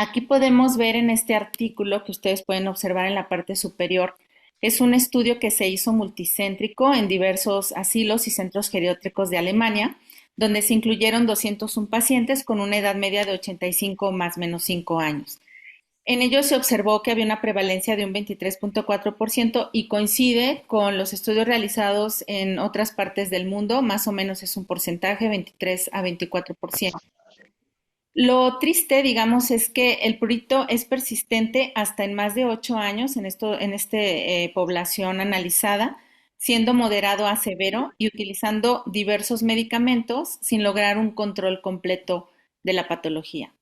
Aquí podemos ver en este artículo que ustedes pueden observar en la parte superior, es un estudio que se hizo multicéntrico en diversos asilos y centros geriátricos de Alemania, donde se incluyeron 201 pacientes con una edad media de 85 más menos 5 años. En ello se observó que había una prevalencia de un 23.4% y coincide con los estudios realizados en otras partes del mundo, más o menos es un porcentaje 23 a 24%. Lo triste, digamos, es que el prurito es persistente hasta en más de 8 años en esta población analizada, siendo moderado a severo y utilizando diversos medicamentos sin lograr un control completo de la patología.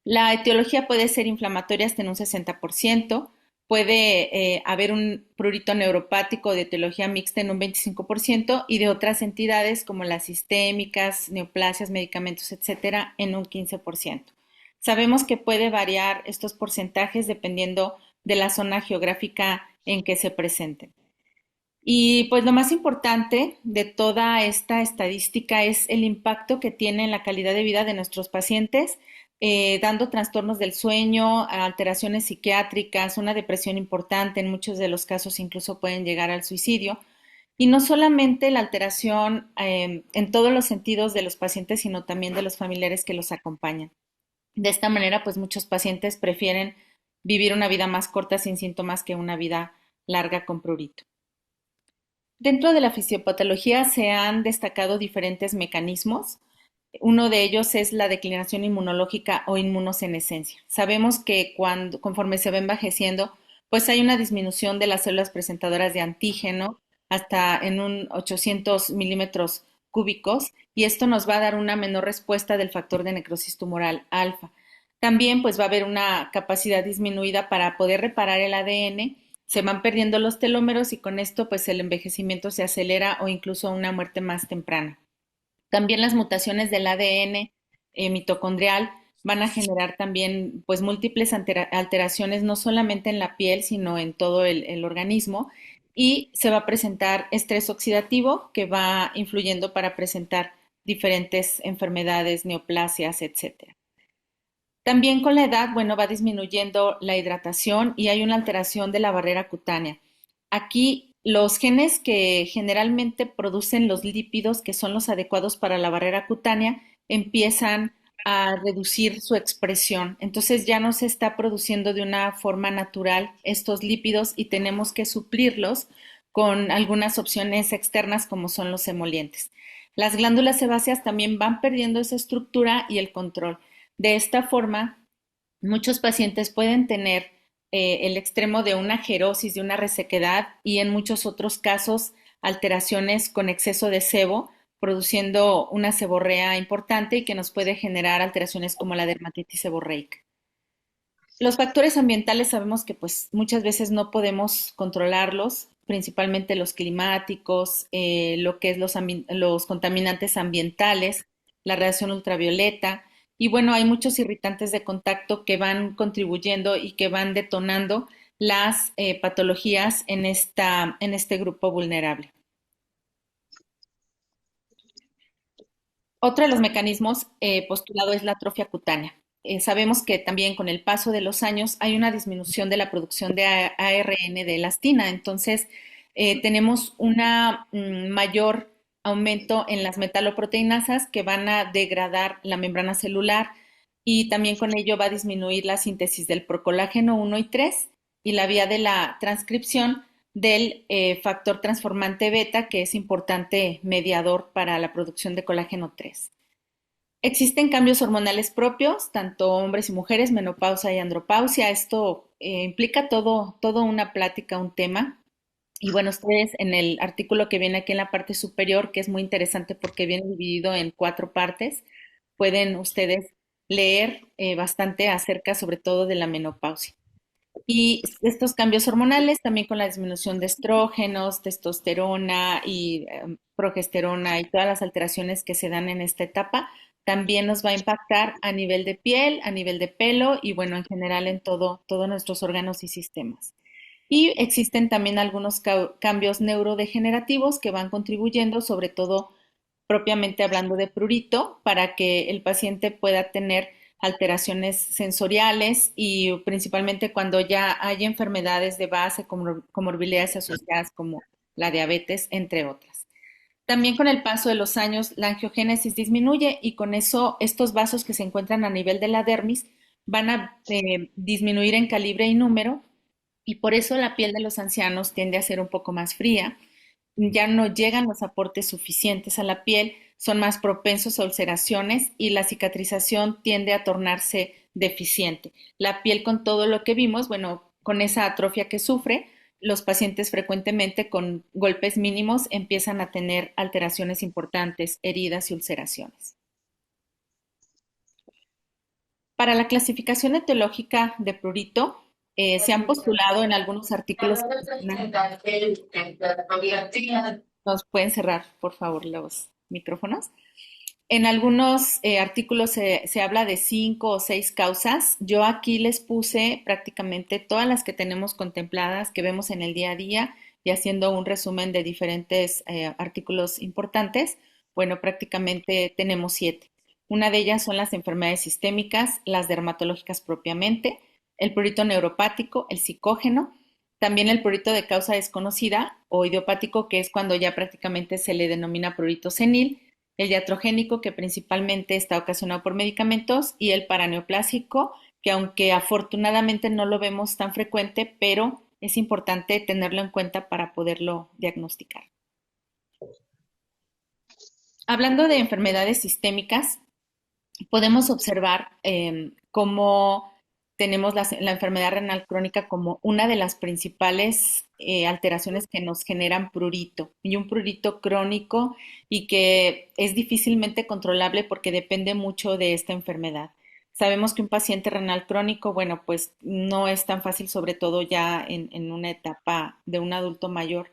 La etiología puede ser inflamatoria hasta en un 60%, puede haber un prurito neuropático de etiología mixta en un 25% y de otras entidades como las sistémicas, neoplasias, medicamentos, etcétera, en un 15%. Sabemos que puede variar estos porcentajes dependiendo de la zona geográfica en que se presenten. Y pues lo más importante de toda esta estadística es el impacto que tiene en la calidad de vida de nuestros pacientes, dando trastornos del sueño, alteraciones psiquiátricas, una depresión importante, en muchos de los casos incluso pueden llegar al suicidio. Y no solamente la alteración en todos los sentidos de los pacientes, sino también de los familiares que los acompañan. De esta manera, pues muchos pacientes prefieren vivir una vida más corta sin síntomas que una vida larga con prurito. Dentro de la fisiopatología se han destacado diferentes mecanismos. Uno de ellos es la declinación inmunológica o inmunosenescencia. Sabemos que conforme se va envejeciendo, pues hay una disminución de las células presentadoras de antígeno hasta en un 800 milímetros cúbicos y esto nos va a dar una menor respuesta del factor de necrosis tumoral alfa. También pues va a haber una capacidad disminuida para poder reparar el ADN, se van perdiendo los telómeros y con esto pues el envejecimiento se acelera o incluso una muerte más temprana. También las mutaciones del ADN mitocondrial van a generar también pues múltiples alteraciones no solamente en la piel sino en todo el organismo y se va a presentar estrés oxidativo que va influyendo para presentar diferentes enfermedades, neoplasias, etcétera. También con la edad, bueno, va disminuyendo la hidratación y hay una alteración de la barrera cutánea. Aquí los genes que generalmente producen los lípidos, que son los adecuados para la barrera cutánea, empiezan a reducir su expresión. Entonces ya no se está produciendo de una forma natural estos lípidos y tenemos que suplirlos con algunas opciones externas como son los emolientes. Las glándulas sebáceas también van perdiendo esa estructura y el control. De esta forma, muchos pacientes pueden tener el extremo de una gerosis, de una resequedad y en muchos otros casos alteraciones con exceso de sebo, produciendo una seborrea importante y que nos puede generar alteraciones como la dermatitis seborreica. Los factores ambientales sabemos que pues muchas veces no podemos controlarlos, principalmente los climáticos, lo que es los contaminantes ambientales, la radiación ultravioleta, y bueno, hay muchos irritantes de contacto que van contribuyendo y que van detonando las patologías en este grupo vulnerable. Otro de los mecanismos postulado es la atrofia cutánea. Sabemos que también con el paso de los años hay una disminución de la producción de ARN de elastina, entonces tenemos un mayor aumento en las metaloproteinasas que van a degradar la membrana celular y también con ello va a disminuir la síntesis del procolágeno 1 y 3 y la vía de la transcripción del factor transformante beta, que es importante mediador para la producción de colágeno 3. Existen cambios hormonales propios, tanto hombres y mujeres, menopausia y andropausia. Esto implica todo una plática, un tema. Y bueno, ustedes en el artículo que viene aquí en la parte superior, que es muy interesante porque viene dividido en 4 partes, pueden ustedes leer bastante acerca sobre todo de la menopausia. Y estos cambios hormonales también con la disminución de estrógenos, testosterona y progesterona y todas las alteraciones que se dan en esta etapa, también nos va a impactar a nivel de piel, a nivel de pelo y bueno, en general en todos nuestros órganos y sistemas. Y existen también algunos cambios neurodegenerativos que van contribuyendo, sobre todo propiamente hablando de prurito, para que el paciente pueda tener alteraciones sensoriales y principalmente cuando ya hay enfermedades de base, como comorbilidades asociadas como la diabetes, entre otras. También con el paso de los años la angiogénesis disminuye y con eso estos vasos que se encuentran a nivel de la dermis van a disminuir en calibre y número y por eso la piel de los ancianos tiende a ser un poco más fría, ya no llegan los aportes suficientes a la piel, son más propensos a ulceraciones y la cicatrización tiende a tornarse deficiente. La piel con todo lo que vimos, bueno, con esa atrofia que sufre, los pacientes frecuentemente con golpes mínimos empiezan a tener alteraciones importantes, heridas y ulceraciones. Para la clasificación etiológica de prurito, se han postulado en algunos artículos que mencionan. ¿Nos pueden cerrar, por favor, los micrófonos? En algunos artículos se habla de 5 o 6 causas. Yo aquí les puse prácticamente todas las que tenemos contempladas, que vemos en el día a día, y haciendo un resumen de diferentes artículos importantes. Bueno, prácticamente tenemos 7. Una de ellas son las enfermedades sistémicas, las dermatológicas propiamente, el prurito neuropático, el psicógeno, también el prurito de causa desconocida o idiopático, que es cuando ya prácticamente se le denomina prurito senil, el iatrogénico, que principalmente está ocasionado por medicamentos, y el paraneoplásico, que aunque afortunadamente no lo vemos tan frecuente, pero es importante tenerlo en cuenta para poderlo diagnosticar. Hablando de enfermedades sistémicas, podemos observar cómo tenemos la enfermedad renal crónica como una de las principales alteraciones que nos generan prurito y un prurito crónico y que es difícilmente controlable porque depende mucho de esta enfermedad. Sabemos que un paciente renal crónico, bueno, pues no es tan fácil, sobre todo ya en una etapa de un adulto mayor,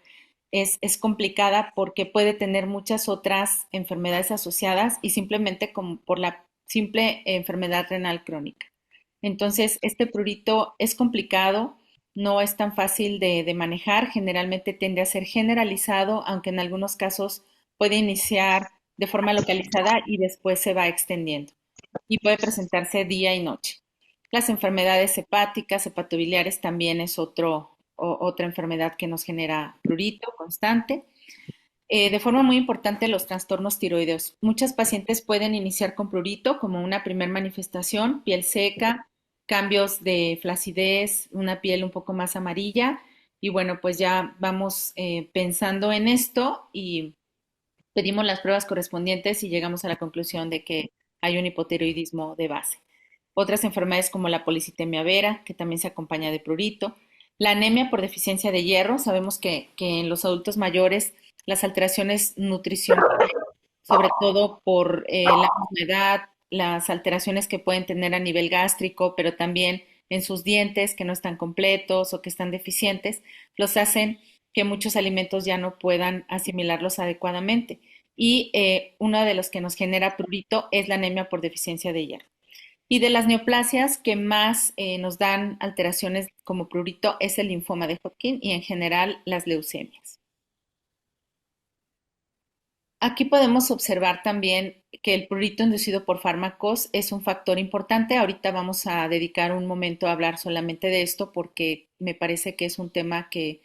es complicada porque puede tener muchas otras enfermedades asociadas y simplemente como por la simple enfermedad renal crónica. Entonces, este prurito es complicado, no es tan fácil de manejar, generalmente tiende a ser generalizado, aunque en algunos casos puede iniciar de forma localizada y después se va extendiendo y puede presentarse día y noche. Las enfermedades hepáticas, hepatobiliares también es otra enfermedad que nos genera prurito constante. De forma muy importante, los trastornos tiroideos. Muchas pacientes pueden iniciar con prurito como una primer manifestación, piel seca, cambios de flacidez, una piel un poco más amarilla. Y bueno, pues ya vamos pensando en esto y pedimos las pruebas correspondientes y llegamos a la conclusión de que hay un hipotiroidismo de base. Otras enfermedades como la policitemia vera, que también se acompaña de prurito. La anemia por deficiencia de hierro, sabemos que en los adultos mayores las alteraciones nutricionales, sobre todo por la misma edad, las alteraciones que pueden tener a nivel gástrico, pero también en sus dientes que no están completos o que están deficientes, los hacen que muchos alimentos ya no puedan asimilarlos adecuadamente. Y uno de los que nos genera prurito es la anemia por deficiencia de hierro. Y de las neoplasias que más nos dan alteraciones como prurito es el linfoma de Hodgkin y en general las leucemias. Aquí podemos observar también que el prurito inducido por fármacos es un factor importante. Ahorita vamos a dedicar un momento a hablar solamente de esto porque me parece que es un tema que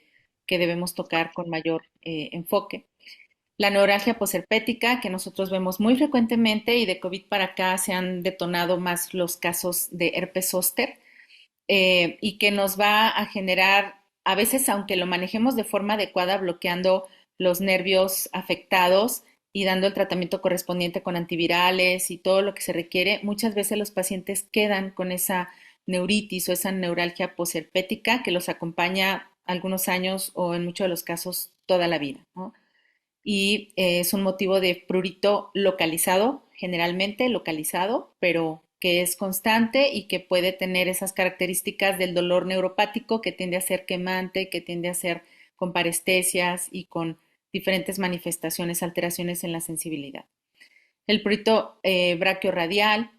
debemos tocar con mayor enfoque. La neuralgia posherpética, que nosotros vemos muy frecuentemente y de COVID para acá se han detonado más los casos de herpes zóster y que nos va a generar, a veces aunque lo manejemos de forma adecuada, bloqueando los nervios afectados y dando el tratamiento correspondiente con antivirales y todo lo que se requiere, muchas veces los pacientes quedan con esa neuritis o esa neuralgia posherpética que los acompaña algunos años o en muchos de los casos toda la vida, ¿no? Y es un motivo de prurito localizado, generalmente localizado, pero que es constante y que puede tener esas características del dolor neuropático que tiende a ser quemante, que tiende a ser con parestesias y con diferentes manifestaciones, alteraciones en la sensibilidad. El prurito brachiorradial,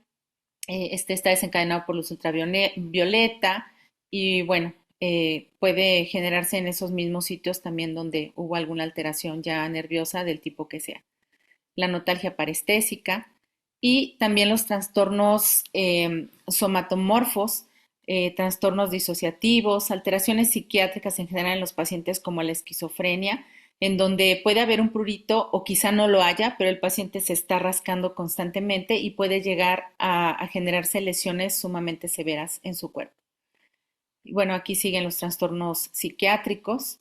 este está desencadenado por luz ultravioleta y bueno, puede generarse en esos mismos sitios también donde hubo alguna alteración ya nerviosa del tipo que sea. La notalgia parestésica, y también los trastornos somatomorfos, trastornos disociativos, alteraciones psiquiátricas en general en los pacientes como la esquizofrenia, en donde puede haber un prurito o quizá no lo haya, pero el paciente se está rascando constantemente y puede llegar a generarse lesiones sumamente severas en su cuerpo. Y bueno, aquí siguen los trastornos psiquiátricos.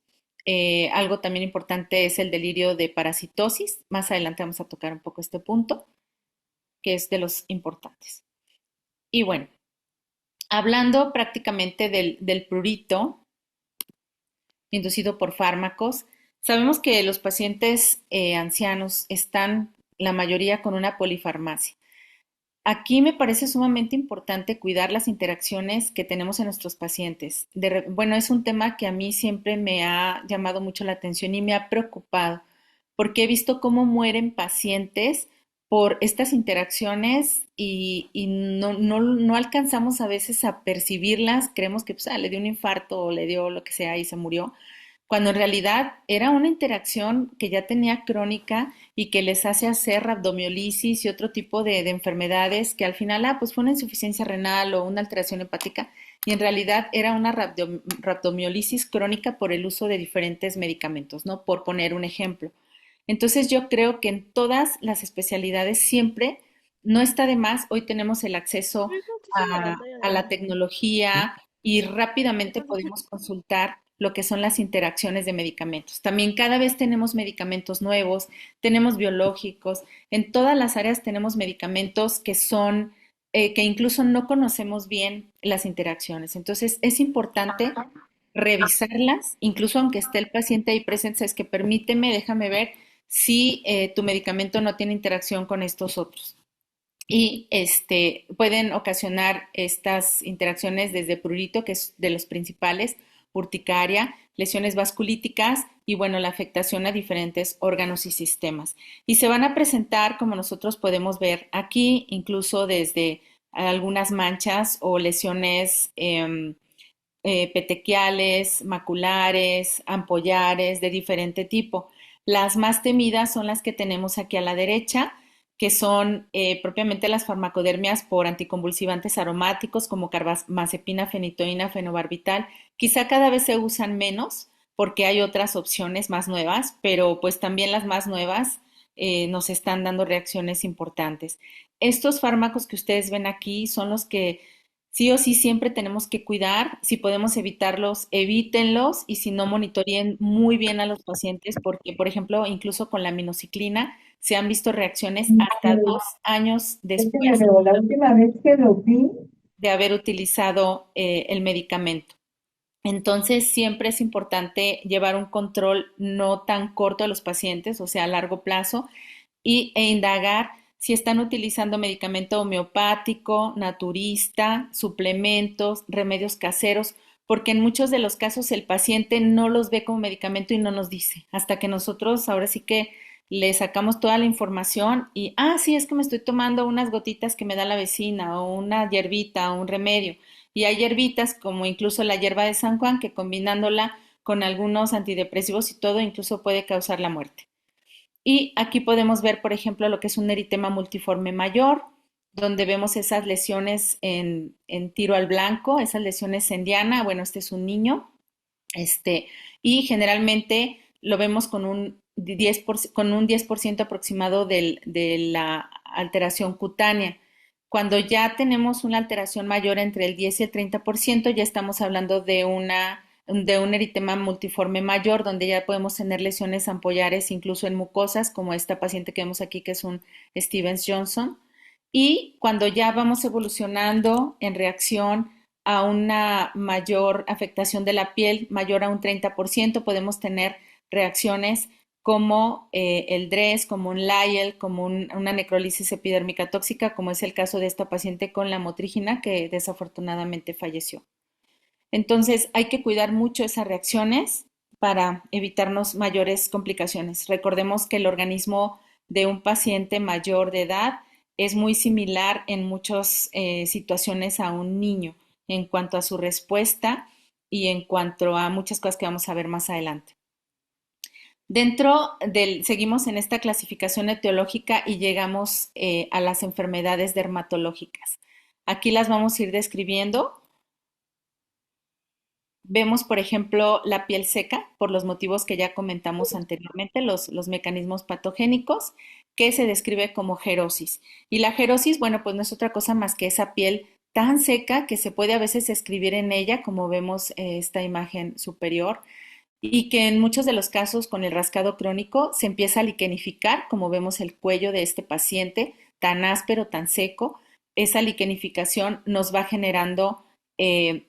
Algo también importante es el delirio de parasitosis. Más adelante vamos a tocar un poco este punto, que es de los importantes. Y bueno, hablando prácticamente del prurito inducido por fármacos, sabemos que los pacientes ancianos están la mayoría con una polifarmacia. Aquí me parece sumamente importante cuidar las interacciones que tenemos en nuestros pacientes. Bueno, es un tema que a mí siempre me ha llamado mucho la atención y me ha preocupado, porque he visto cómo mueren pacientes por estas interacciones y no alcanzamos a veces a percibirlas. Creemos que pues, le dio un infarto o le dio lo que sea y se murió, cuando en realidad era una interacción que ya tenía crónica y que les hace hacer rabdomiolisis y otro tipo de enfermedades que al final, pues fue una insuficiencia renal o una alteración hepática y en realidad era una rabdomiolisis crónica por el uso de diferentes medicamentos, ¿no? Por poner un ejemplo. Entonces yo creo que en todas las especialidades siempre no está de más, hoy tenemos el acceso a la tecnología y rápidamente podemos consultar lo que son las interacciones de medicamentos. También cada vez tenemos medicamentos nuevos, tenemos biológicos, en todas las áreas tenemos medicamentos que son, que incluso no conocemos bien las interacciones. Entonces es importante revisarlas, incluso aunque esté el paciente ahí presente, es que permíteme, déjame ver si tu medicamento no tiene interacción con estos otros. Y pueden ocasionar estas interacciones desde prurito, que es de los principales, urticaria, lesiones vasculíticas y bueno, la afectación a diferentes órganos y sistemas. Y se van a presentar, como nosotros podemos ver aquí, incluso desde algunas manchas o lesiones petequiales, maculares, ampollares, de diferente tipo. Las más temidas son las que tenemos aquí a la derecha, que son propiamente las farmacodermias por anticonvulsivantes aromáticos como carbamazepina, fenitoína, fenobarbital. Quizá cada vez se usan menos porque hay otras opciones más nuevas, pero pues también las más nuevas nos están dando reacciones importantes. Estos fármacos que ustedes ven aquí son los que sí o sí siempre tenemos que cuidar. Si podemos evitarlos, evítenlos y si no, monitoreen muy bien a los pacientes porque, por ejemplo, incluso con la minociclina se han visto reacciones hasta 2 años después La última vez que lo vi, de haber utilizado el medicamento. Entonces, siempre es importante llevar un control no tan corto a los pacientes, o sea, a largo plazo, e indagar si están utilizando medicamento homeopático, naturista, suplementos, remedios caseros, porque en muchos de los casos el paciente no los ve como medicamento y no nos dice, hasta que nosotros ahora sí que le sacamos toda la información y, sí, es que me estoy tomando unas gotitas que me da la vecina o una hierbita o un remedio. Y hay hierbitas como incluso la hierba de San Juan que combinándola con algunos antidepresivos y todo incluso puede causar la muerte. Y aquí podemos ver, por ejemplo, lo que es un eritema multiforme mayor, donde vemos esas lesiones en tiro al blanco, esas lesiones en diana. Bueno, este es un niño, este, y generalmente lo vemos con un 10% aproximado de la alteración cutánea. Cuando ya tenemos una alteración mayor entre el 10 y el 30%, ya estamos hablando de un eritema multiforme mayor, donde ya podemos tener lesiones ampollares incluso en mucosas, como esta paciente que vemos aquí, que es un Stevens Johnson. Y cuando ya vamos evolucionando en reacción a una mayor afectación de la piel, mayor a un 30%, podemos tener reacciones como el DRES, como un LAIEL, como una necrólisis epidérmica tóxica, como es el caso de esta paciente con la motrígina que desafortunadamente falleció. Entonces hay que cuidar mucho esas reacciones para evitarnos mayores complicaciones. Recordemos que el organismo de un paciente mayor de edad es muy similar en muchas situaciones a un niño en cuanto a su respuesta y en cuanto a muchas cosas que vamos a ver más adelante. Seguimos en esta clasificación etiológica y llegamos a las enfermedades dermatológicas. Aquí las vamos a ir describiendo. Vemos, por ejemplo, la piel seca, por los motivos que ya comentamos anteriormente, los mecanismos patogénicos, que se describe como gerosis. Y la gerosis, bueno, pues no es otra cosa más que esa piel tan seca que se puede a veces escribir en ella, como vemos esta imagen superior, y que en muchos de los casos con el rascado crónico se empieza a liquenificar, como vemos el cuello de este paciente, tan áspero, tan seco. Esa liquenificación nos va generando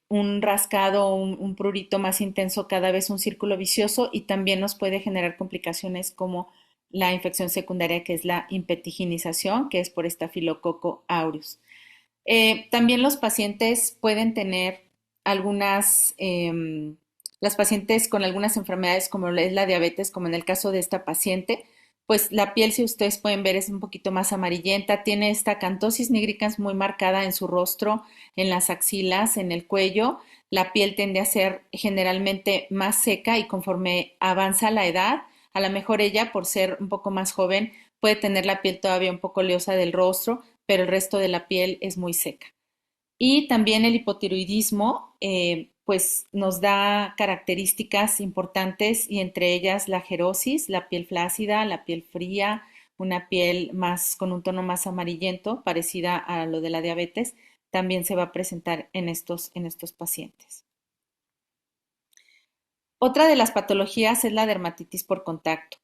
un rascado, un prurito más intenso, cada vez un círculo vicioso, y también nos puede generar complicaciones como la infección secundaria, que es la impetiginización, que es por estafilococo aureus. También los pacientes pueden tener algunas, las pacientes con algunas enfermedades como es la diabetes, como en el caso de esta paciente, pues la piel, si ustedes pueden ver, es un poquito más amarillenta, tiene esta acantosis nigricans muy marcada en su rostro, en las axilas, en el cuello. La piel tiende a ser generalmente más seca y conforme avanza la edad, a lo mejor ella, por ser un poco más joven, puede tener la piel todavía un poco oleosa del rostro, pero el resto de la piel es muy seca. Y también el hipotiroidismo, pues nos da características importantes y entre ellas la gerosis, la piel flácida, la piel fría, una piel más con un tono más amarillento, parecida a lo de la diabetes, también se va a presentar en estos pacientes. Otra de las patologías es la dermatitis por contacto.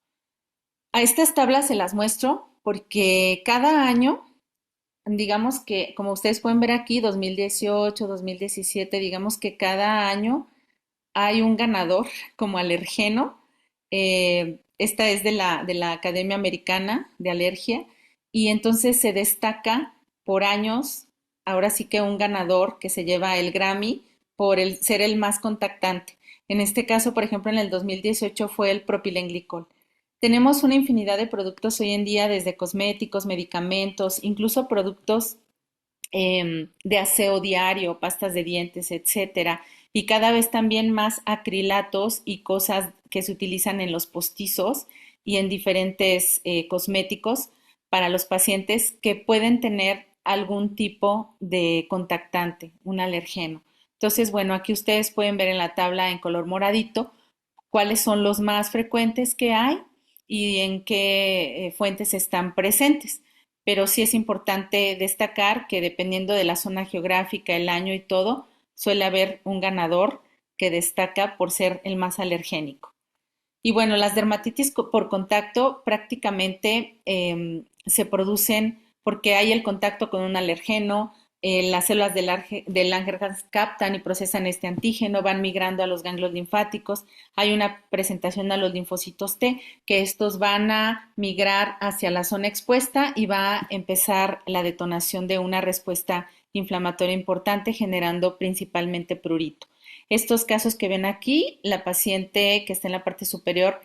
A estas tablas se las muestro porque cada año, digamos que, como ustedes pueden ver aquí, 2018, 2017, digamos que cada año hay un ganador como alergeno. Esta es de la Academia Americana de Alergia y entonces se destaca por años, ahora sí que un ganador que se lleva el Grammy por ser el más contactante. En este caso, por ejemplo, en el 2018 fue el propilenglicol. Tenemos una infinidad de productos hoy en día, desde cosméticos, medicamentos, incluso productos de aseo diario, pastas de dientes, etcétera, y cada vez también más acrilatos y cosas que se utilizan en los postizos y en diferentes cosméticos para los pacientes que pueden tener algún tipo de contactante, un alergeno. Entonces, bueno, aquí ustedes pueden ver en la tabla en color moradito cuáles son los más frecuentes que hay y en qué fuentes están presentes. Pero sí es importante destacar que dependiendo de la zona geográfica, el año y todo, suele haber un ganador que destaca por ser el más alergénico. Y bueno, las dermatitis por contacto prácticamente se producen porque hay el contacto con un alergeno, las células del Langerhans captan y procesan este antígeno, van migrando a los ganglios linfáticos, hay una presentación a los linfocitos T, que estos van a migrar hacia la zona expuesta y va a empezar la detonación de una respuesta inflamatoria importante, generando principalmente prurito. Estos casos que ven aquí, la paciente que está en la parte superior,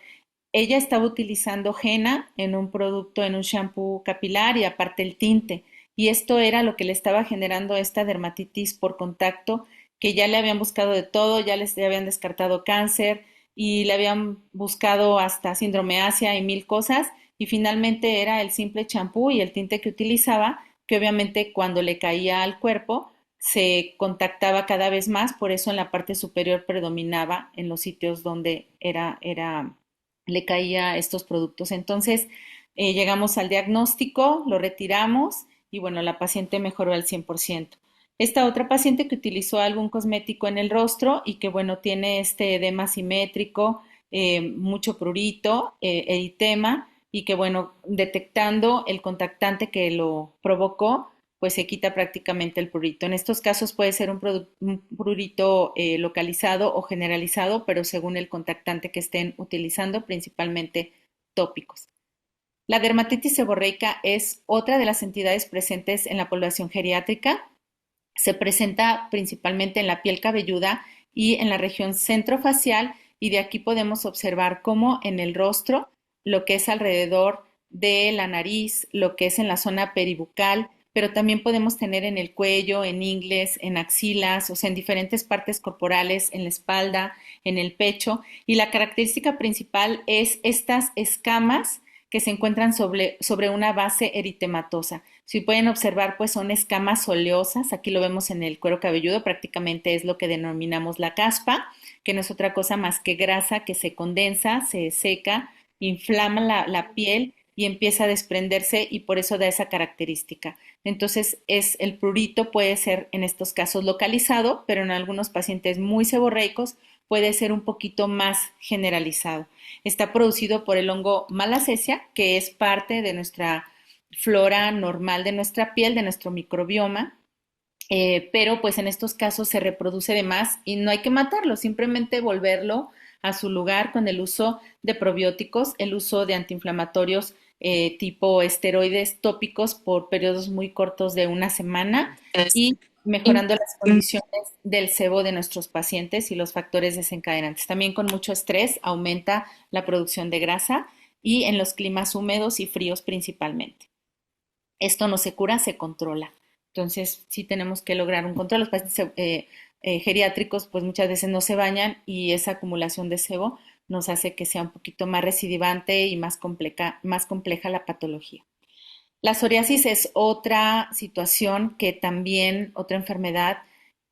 ella estaba utilizando henna en un producto, en un shampoo capilar y aparte el tinte. Y esto era lo que le estaba generando esta dermatitis por contacto, que ya le habían buscado de todo, ya habían descartado cáncer y le habían buscado hasta síndrome Asia y mil cosas. Y finalmente era el simple champú y el tinte que utilizaba, que obviamente cuando le caía al cuerpo se contactaba cada vez más, por eso en la parte superior predominaba en los sitios donde le caía estos productos. Entonces, llegamos al diagnóstico, lo retiramos y bueno, la paciente mejoró al 100%. Esta otra paciente que utilizó algún cosmético en el rostro y que bueno, tiene este edema simétrico, mucho prurito, eritema y que bueno, detectando el contactante que lo provocó, pues se quita prácticamente el prurito. En estos casos puede ser un prurito localizado o generalizado, pero según el contactante que estén utilizando, principalmente tópicos. La dermatitis seborreica es otra de las entidades presentes en la población geriátrica. Se presenta principalmente en la piel cabelluda y en la región centrofacial y de aquí podemos observar cómo en el rostro, lo que es alrededor de la nariz, lo que es en la zona peribucal, pero también podemos tener en el cuello, en ingles, en axilas, o sea, en diferentes partes corporales, en la espalda, en el pecho. Y la característica principal es estas escamas que se encuentran sobre una base eritematosa. Si pueden observar, pues son escamas oleosas. Aquí lo vemos en el cuero cabelludo, prácticamente es lo que denominamos la caspa, que no es otra cosa más que grasa que se condensa, se seca, inflama la piel y empieza a desprenderse y por eso da esa característica. Entonces, el prurito puede ser en estos casos localizado, pero en algunos pacientes muy seborreicos puede ser un poquito más generalizado. Está producido por el hongo Malassezia, que es parte de nuestra flora normal de nuestra piel, de nuestro microbioma, pero pues en estos casos se reproduce de más y no hay que matarlo, simplemente volverlo a su lugar con el uso de probióticos, el uso de antiinflamatorios tipo esteroides tópicos por periodos muy cortos de una semana y mejorando las condiciones del sebo de nuestros pacientes y los factores desencadenantes. También con mucho estrés aumenta la producción de grasa y en los climas húmedos y fríos principalmente. Esto no se cura, se controla. Entonces, sí tenemos que lograr un control. Los pacientes geriátricos, pues muchas veces no se bañan y esa acumulación de sebo nos hace que sea un poquito más recidivante y más compleja la patología. La psoriasis es otra situación que también, otra enfermedad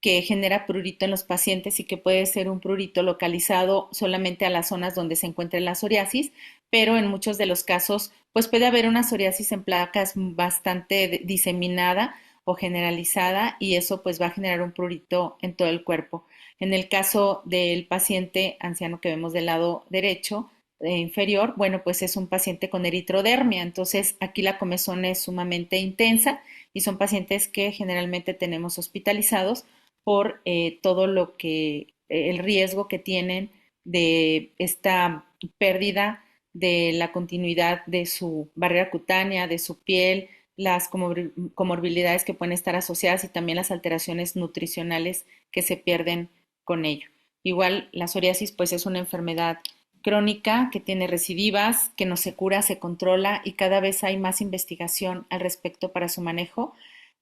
que genera prurito en los pacientes y que puede ser un prurito localizado solamente a las zonas donde se encuentra la psoriasis, pero en muchos de los casos pues puede haber una psoriasis en placas bastante diseminada o generalizada y eso pues va a generar un prurito en todo el cuerpo. En el caso del paciente anciano que vemos del lado derecho, inferior, bueno, pues es un paciente con eritrodermia, entonces aquí la comezón es sumamente intensa y son pacientes que generalmente tenemos hospitalizados por todo lo que, el riesgo que tienen de esta pérdida de la continuidad de su barrera cutánea, de su piel, las comorbilidades que pueden estar asociadas y también las alteraciones nutricionales que se pierden con ello. Igual la psoriasis pues es una enfermedad crónica que tiene recidivas, que no se cura, se controla y cada vez hay más investigación al respecto para su manejo.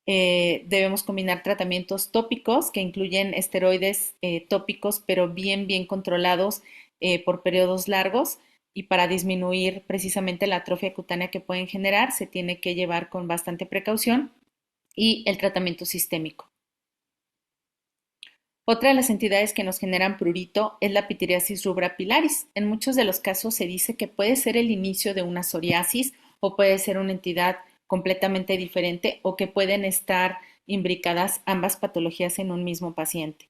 Debemos combinar tratamientos tópicos que incluyen esteroides tópicos, pero bien controlados por periodos largos. Y para disminuir precisamente la atrofia cutánea que pueden generar, se tiene que llevar con bastante precaución y el tratamiento sistémico. Otra de las entidades que nos generan prurito es la pitiriasis rubra pilaris. En muchos de los casos se dice que puede ser el inicio de una psoriasis o puede ser una entidad completamente diferente o que pueden estar imbricadas ambas patologías en un mismo paciente.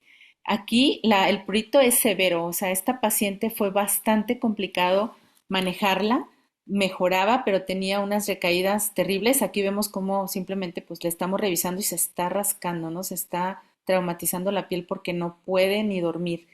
Aquí el prurito es severo, o sea, esta paciente fue bastante complicado manejarla, mejoraba, pero tenía unas recaídas terribles. Aquí vemos cómo simplemente pues le estamos revisando y se está rascando, ¿no? Se está traumatizando la piel porque no puede ni dormir.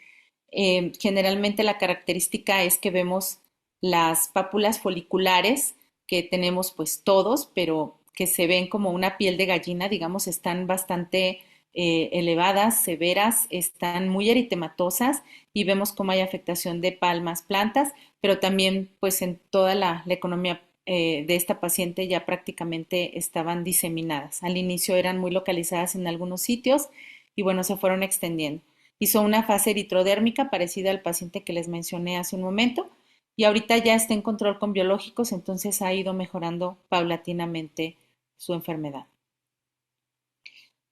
Generalmente la característica es que vemos las pápulas foliculares que tenemos pues todos, pero que se ven como una piel de gallina, digamos, están bastante elevadas, severas, están muy eritematosas y vemos cómo hay afectación de palmas, plantas, pero también pues en toda la economía de esta paciente ya prácticamente estaban diseminadas. Al inicio eran muy localizadas en algunos sitios y bueno, se fueron extendiendo. Hizo una fase eritrodérmica parecida al paciente que les mencioné hace un momento y ahorita ya está en control con biológicos, entonces ha ido mejorando paulatinamente su enfermedad.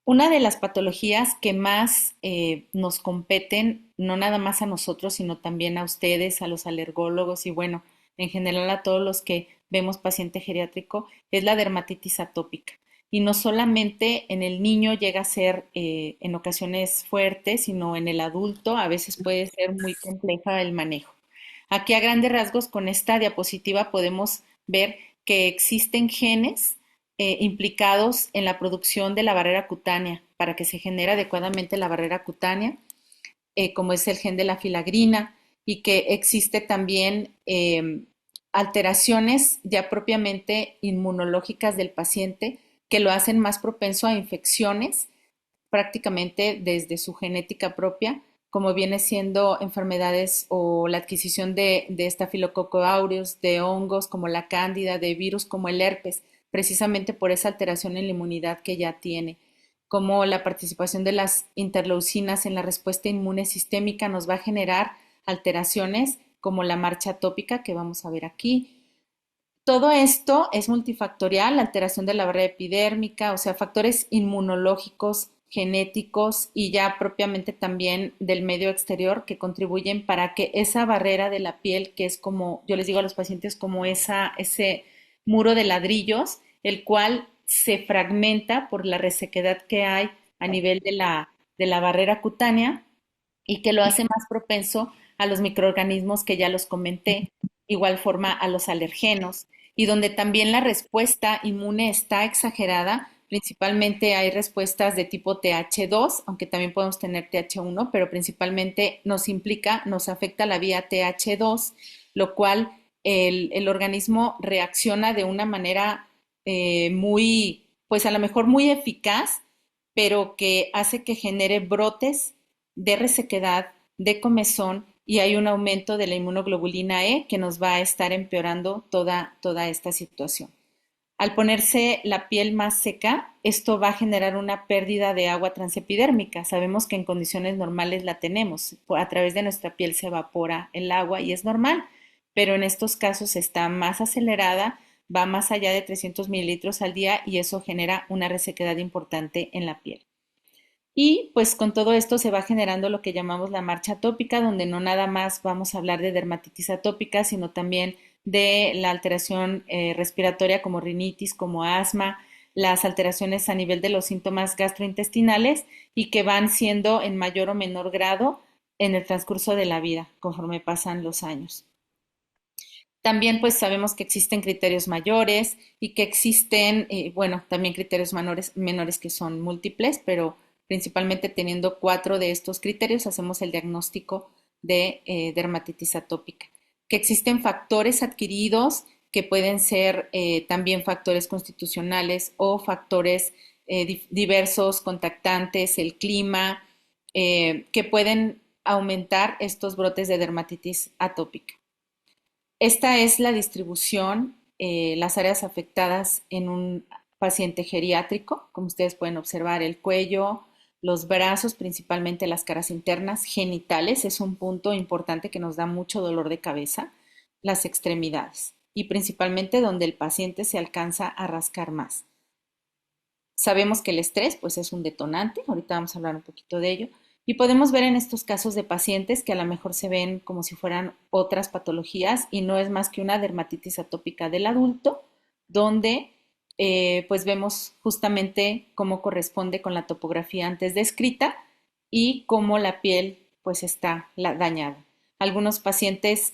Una de las patologías que más nos competen, no nada más a nosotros, sino también a ustedes, a los alergólogos y bueno, en general a todos los que vemos paciente geriátrico, es la dermatitis atópica. Y no solamente en el niño llega a ser en ocasiones fuerte, sino en el adulto a veces puede ser muy compleja el manejo. Aquí a grandes rasgos con esta diapositiva podemos ver que existen genes implicados en la producción de la barrera cutánea para que se genere adecuadamente la barrera cutánea, como es el gen de la filagrina, y que existe también alteraciones ya propiamente inmunológicas del paciente que lo hacen más propenso a infecciones prácticamente desde su genética propia, como viene siendo enfermedades o la adquisición de estafilococcus aureus, de hongos como la cándida, de virus como el herpes. precisamente por esa alteración en la inmunidad que ya tiene, como la participación de las interleucinas en la respuesta inmune sistémica nos va a generar alteraciones como la marcha atópica que vamos a ver aquí. Todo esto es multifactorial, la alteración de la barrera epidérmica, o sea, factores inmunológicos, genéticos y ya propiamente también del medio exterior que contribuyen para que esa barrera de la piel, que es como yo les digo a los pacientes, como ese muro de ladrillos, el cual se fragmenta por la resequedad que hay a nivel de la barrera cutánea y que lo hace más propenso a los microorganismos que ya los comenté, igual forma a los alergenos, y donde también la respuesta inmune está exagerada. Principalmente hay respuestas de tipo TH2, aunque también podemos tener TH1, pero principalmente nos afecta la vía TH2, lo cual el organismo reacciona de una manera muy, pues a lo mejor muy eficaz, pero que hace que genere brotes de resequedad, de comezón y hay un aumento de la inmunoglobulina E que nos va a estar empeorando toda esta situación. Al ponerse la piel más seca, esto va a generar una pérdida de agua transepidérmica. Sabemos que en condiciones normales la tenemos. A través de nuestra piel se evapora el agua y es normal, pero en estos casos está más acelerada, va más allá de 300 mililitros al día y eso genera una resequedad importante en la piel. Y pues con todo esto se va generando lo que llamamos la marcha atópica, donde no nada más vamos a hablar de dermatitis atópica, sino también de la alteración respiratoria como rinitis, como asma, las alteraciones a nivel de los síntomas gastrointestinales y que van siendo en mayor o menor grado en el transcurso de la vida, conforme pasan los años. También pues sabemos que existen criterios mayores y que existen, bueno, también criterios menores que son múltiples, pero principalmente teniendo 4 de estos criterios hacemos el diagnóstico de dermatitis atópica. Que existen factores adquiridos que pueden ser también factores constitucionales o factores diversos, contactantes, el clima, que pueden aumentar estos brotes de dermatitis atópica. Esta es la distribución, las áreas afectadas en un paciente geriátrico, como ustedes pueden observar, el cuello, los brazos, principalmente las caras internas, genitales, es un punto importante que nos da mucho dolor de cabeza, las extremidades y principalmente donde el paciente se alcanza a rascar más. Sabemos que el estrés pues es un detonante, ahorita vamos a hablar un poquito de ello, y podemos ver en estos casos de pacientes que a lo mejor se ven como si fueran otras patologías y no es más que una dermatitis atópica del adulto, donde pues vemos justamente cómo corresponde con la topografía antes descrita y cómo la piel pues está dañada. Algunos pacientes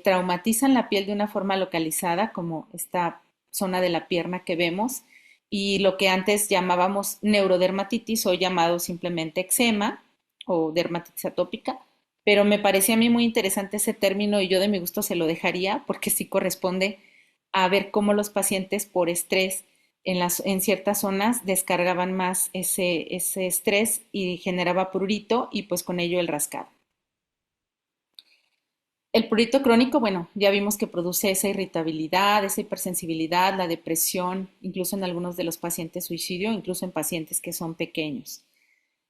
traumatizan la piel de una forma localizada, como esta zona de la pierna que vemos, y lo que antes llamábamos neurodermatitis, hoy llamado simplemente eczema o dermatitis atópica, pero me parecía a mí muy interesante ese término y yo de mi gusto se lo dejaría porque sí corresponde a ver cómo los pacientes por estrés en ciertas zonas descargaban más ese estrés y generaba prurito y pues con ello el rascado. El prurito crónico, bueno, ya vimos que produce esa irritabilidad, esa hipersensibilidad, la depresión, incluso en algunos de los pacientes suicidio, incluso en pacientes que son pequeños.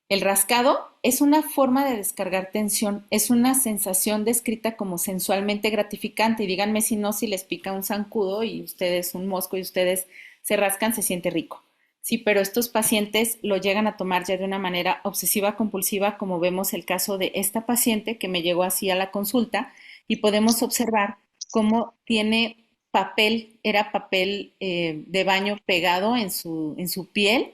El rascado es una forma de descargar tensión, es una sensación descrita como sensualmente gratificante y díganme si no, si les pica un zancudo y ustedes un mosco y ustedes se rascan, se siente rico. Sí, pero estos pacientes lo llegan a tomar ya de una manera obsesiva compulsiva, como vemos el caso de esta paciente que me llegó así a la consulta y podemos observar cómo tiene papel, era papel de baño pegado en su piel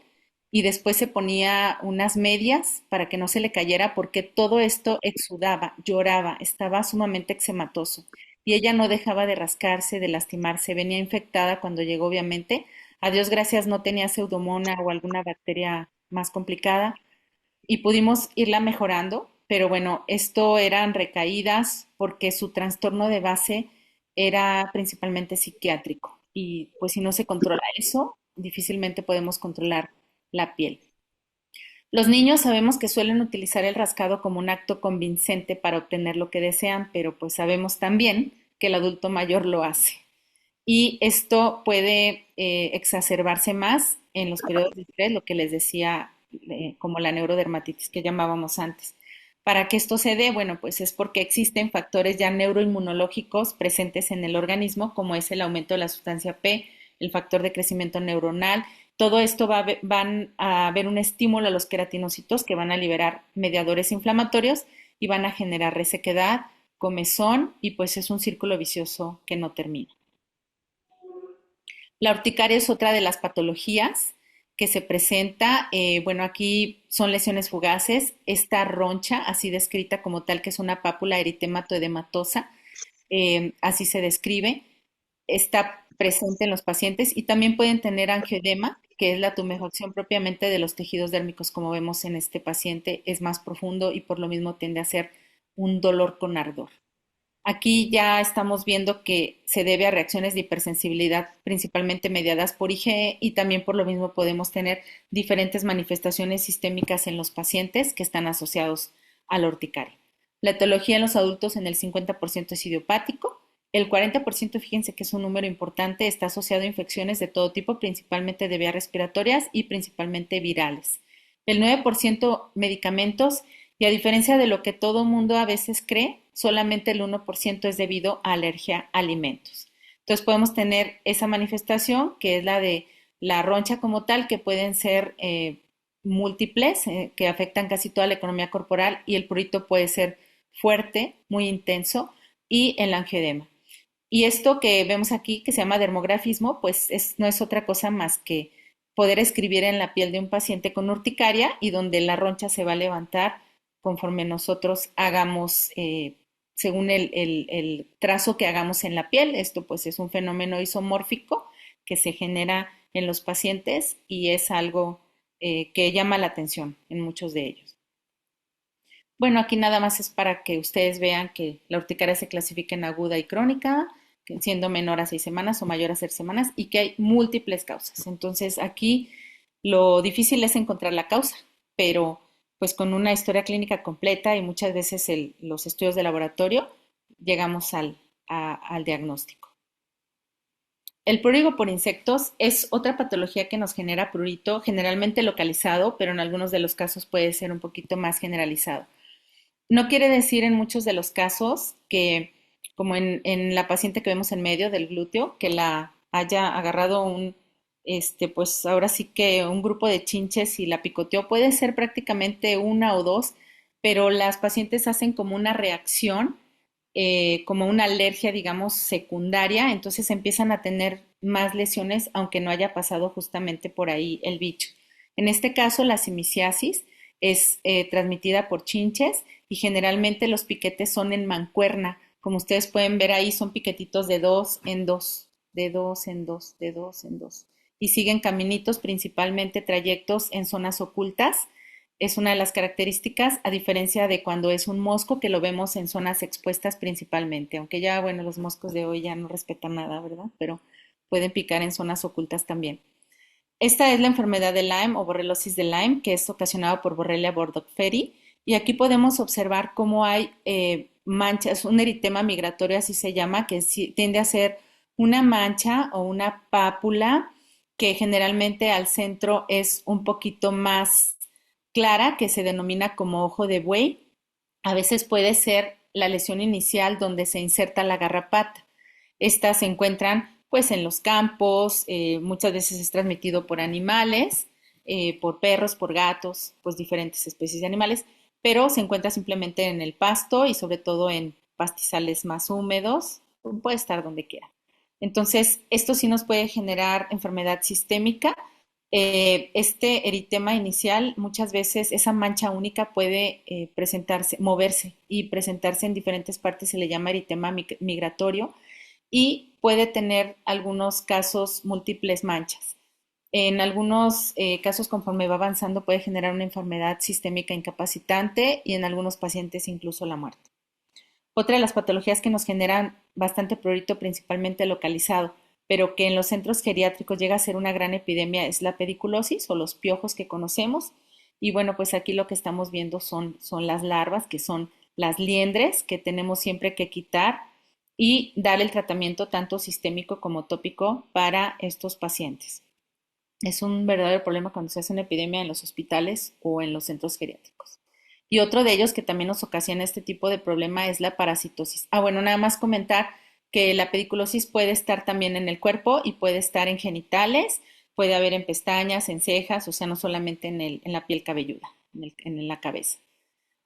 y después se ponía unas medias para que no se le cayera porque todo esto exudaba, lloraba, estaba sumamente eczematoso y ella no dejaba de rascarse, de lastimarse, venía infectada cuando llegó obviamente. A Dios gracias no tenía pseudomona o alguna bacteria más complicada y pudimos irla mejorando, pero bueno, esto eran recaídas porque su trastorno de base era principalmente psiquiátrico y pues si no se controla eso, difícilmente podemos controlar la piel. Los niños sabemos que suelen utilizar el rascado como un acto convincente para obtener lo que desean, pero pues sabemos también que el adulto mayor lo hace. y esto puede exacerbarse más en los periodos de estrés, lo que les decía, como la neurodermatitis que llamábamos antes. Para que esto se dé, bueno, pues es porque existen factores ya neuroinmunológicos presentes en el organismo, como es el aumento de la sustancia P, el factor de crecimiento neuronal. Todo esto van a haber un estímulo a los queratinocitos que van a liberar mediadores inflamatorios y van a generar resequedad, comezón y pues es un círculo vicioso que no termina. La urticaria es otra de las patologías que se presenta. Bueno, aquí son lesiones fugaces. Esta roncha, así descrita como tal, que es una pápula eritematoedematosa, así se describe, está presente en los pacientes y también pueden tener angioedema, que es la tumefacción propiamente de los tejidos dérmicos, como vemos en este paciente, es más profundo y por lo mismo tiende a ser un dolor con ardor. Aquí ya estamos viendo que se debe a reacciones de hipersensibilidad principalmente mediadas por IgE y también por lo mismo podemos tener diferentes manifestaciones sistémicas en los pacientes que están asociados a la urticaria. La etiología en los adultos en el 50% es idiopático, el 40%, fíjense que es un número importante, está asociado a infecciones de todo tipo, principalmente de vías respiratorias y principalmente virales. El 9% medicamentos y a diferencia de lo que todo mundo a veces cree, solamente el 1% es debido a alergia a alimentos. Entonces podemos tener esa manifestación que es la de la roncha como tal, que pueden ser múltiples, que afectan casi toda la economía corporal y el prurito puede ser fuerte, muy intenso y el angioedema. Y esto que vemos aquí, que se llama dermografismo, pues no es otra cosa más que poder escribir en la piel de un paciente con urticaria y donde la roncha se va a levantar conforme nosotros hagamos, según el trazo que hagamos en la piel. Esto pues es un fenómeno isomórfico que se genera en los pacientes y es algo que llama la atención en muchos de ellos. Bueno, aquí nada más es para que ustedes vean que la urticaria se clasifica en aguda y crónica, siendo menor a 6 semanas o mayor a 6 semanas, y que hay múltiples causas. Entonces, aquí lo difícil es encontrar la causa, pero pues con una historia clínica completa y muchas veces los estudios de laboratorio llegamos al diagnóstico. El prurigo por insectos es otra patología que nos genera prurito, generalmente localizado, pero en algunos de los casos puede ser un poquito más generalizado. No quiere decir en muchos de los casos que, como en la paciente que vemos en medio del glúteo, que la haya agarrado pues ahora sí que un grupo de chinches y la picoteó. Puede ser prácticamente una o dos, pero las pacientes hacen como una reacción, como una alergia, digamos, secundaria, entonces empiezan a tener más lesiones, aunque no haya pasado justamente por ahí el bicho. En este caso, la simiciasis es transmitida por chinches y generalmente los piquetes son en mancuerna. Como ustedes pueden ver ahí, son piquetitos de 2 en 2, de 2 en 2, de 2 en 2. Y siguen caminitos, principalmente trayectos en zonas ocultas. Es una de las características, a diferencia de cuando es un mosco, que lo vemos en zonas expuestas principalmente. Aunque ya, bueno, los moscos de hoy ya no respetan nada, ¿verdad? Pero pueden picar en zonas ocultas también. Esta es la enfermedad de Lyme o borrelosis de Lyme, que es ocasionada por Borrelia burgdorferi. Y aquí podemos observar cómo hay manchas, un eritema migratorio, así se llama, que tiende a ser una mancha o una pápula que generalmente al centro es un poquito más clara, que se denomina como ojo de buey. A veces puede ser la lesión inicial donde se inserta la garrapata. Estas se encuentran pues en los campos, muchas veces es transmitido por animales, por perros, por gatos, pues diferentes especies de animales, pero se encuentra simplemente en el pasto y sobre todo en pastizales más húmedos, puede estar donde quiera. Entonces, esto sí nos puede generar enfermedad sistémica. Este eritema inicial, muchas veces esa mancha única puede presentarse, moverse y presentarse en diferentes partes, se le llama eritema migratorio y puede tener algunos casos múltiples manchas. En algunos casos, conforme va avanzando, puede generar una enfermedad sistémica incapacitante y en algunos pacientes incluso la muerte. Otra de las patologías que nos generan bastante prurito, principalmente localizado, pero que en los centros geriátricos llega a ser una gran epidemia, es la pediculosis o los piojos que conocemos. Y bueno, pues aquí lo que estamos viendo son las larvas, que son las liendres que tenemos siempre que quitar y dar el tratamiento tanto sistémico como tópico para estos pacientes. Es un verdadero problema cuando se hace una epidemia en los hospitales o en los centros geriátricos. Y otro de ellos que también nos ocasiona este tipo de problema es la parasitosis. Bueno, nada más comentar que la pediculosis puede estar también en el cuerpo y puede estar en genitales, puede haber en pestañas, en cejas, o sea, no solamente en la piel cabelluda, en la cabeza.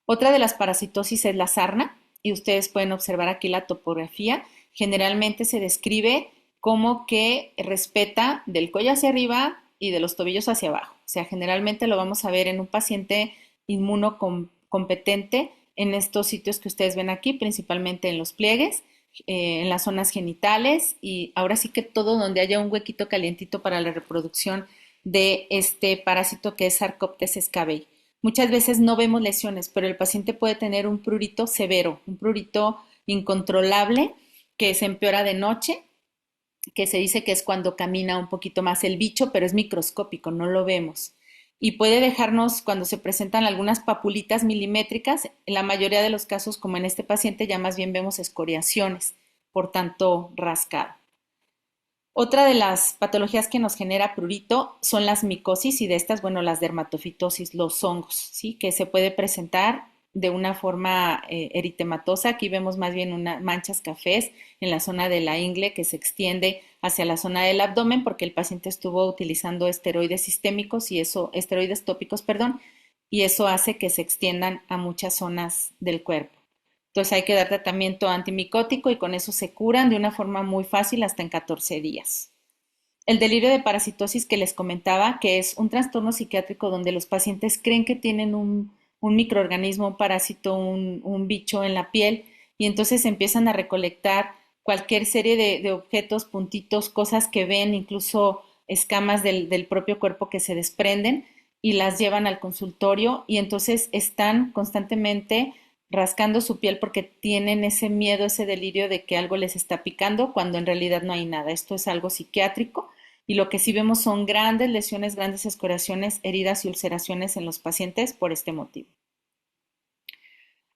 Otra de las parasitosis es la sarna y ustedes pueden observar aquí la topografía. Generalmente se describe como que respeta del cuello hacia arriba y de los tobillos hacia abajo. O sea, generalmente lo vamos a ver en un paciente inmunocompetente en estos sitios que ustedes ven aquí, principalmente en los pliegues, en las zonas genitales y ahora sí que todo donde haya un huequito calientito para la reproducción de este parásito que es Sarcoptes scabiei. Muchas veces no vemos lesiones, pero el paciente puede tener un prurito severo, un prurito incontrolable que se empeora de noche, que se dice que es cuando camina un poquito más el bicho, pero es microscópico, no lo vemos. Y puede dejarnos, cuando se presentan algunas papulitas milimétricas, en la mayoría de los casos, como en este paciente, ya más bien vemos escoriaciones, por tanto rascado. Otra de las patologías que nos genera prurito son las micosis y de estas, bueno, las dermatofitosis, los hongos, ¿sí? Que se puede presentar de una forma eritematosa. Aquí vemos más bien unas manchas cafés en la zona de la ingle que se extiende hacia la zona del abdomen porque el paciente estuvo utilizando esteroides sistémicos y eso, esteroides tópicos, perdón, y eso hace que se extiendan a muchas zonas del cuerpo. Entonces hay que dar tratamiento antimicótico y con eso se curan de una forma muy fácil hasta en 14 días. El delirio de parasitosis que les comentaba, que es un trastorno psiquiátrico donde los pacientes creen que tienen un microorganismo, un parásito, un bicho en la piel y entonces empiezan a recolectar cualquier serie de objetos, puntitos, cosas que ven, incluso escamas del propio cuerpo que se desprenden y las llevan al consultorio y entonces están constantemente rascando su piel porque tienen ese miedo, ese delirio de que algo les está picando cuando en realidad no hay nada. Esto es algo psiquiátrico y lo que sí vemos son grandes lesiones, grandes escoriaciones, heridas y ulceraciones en los pacientes por este motivo.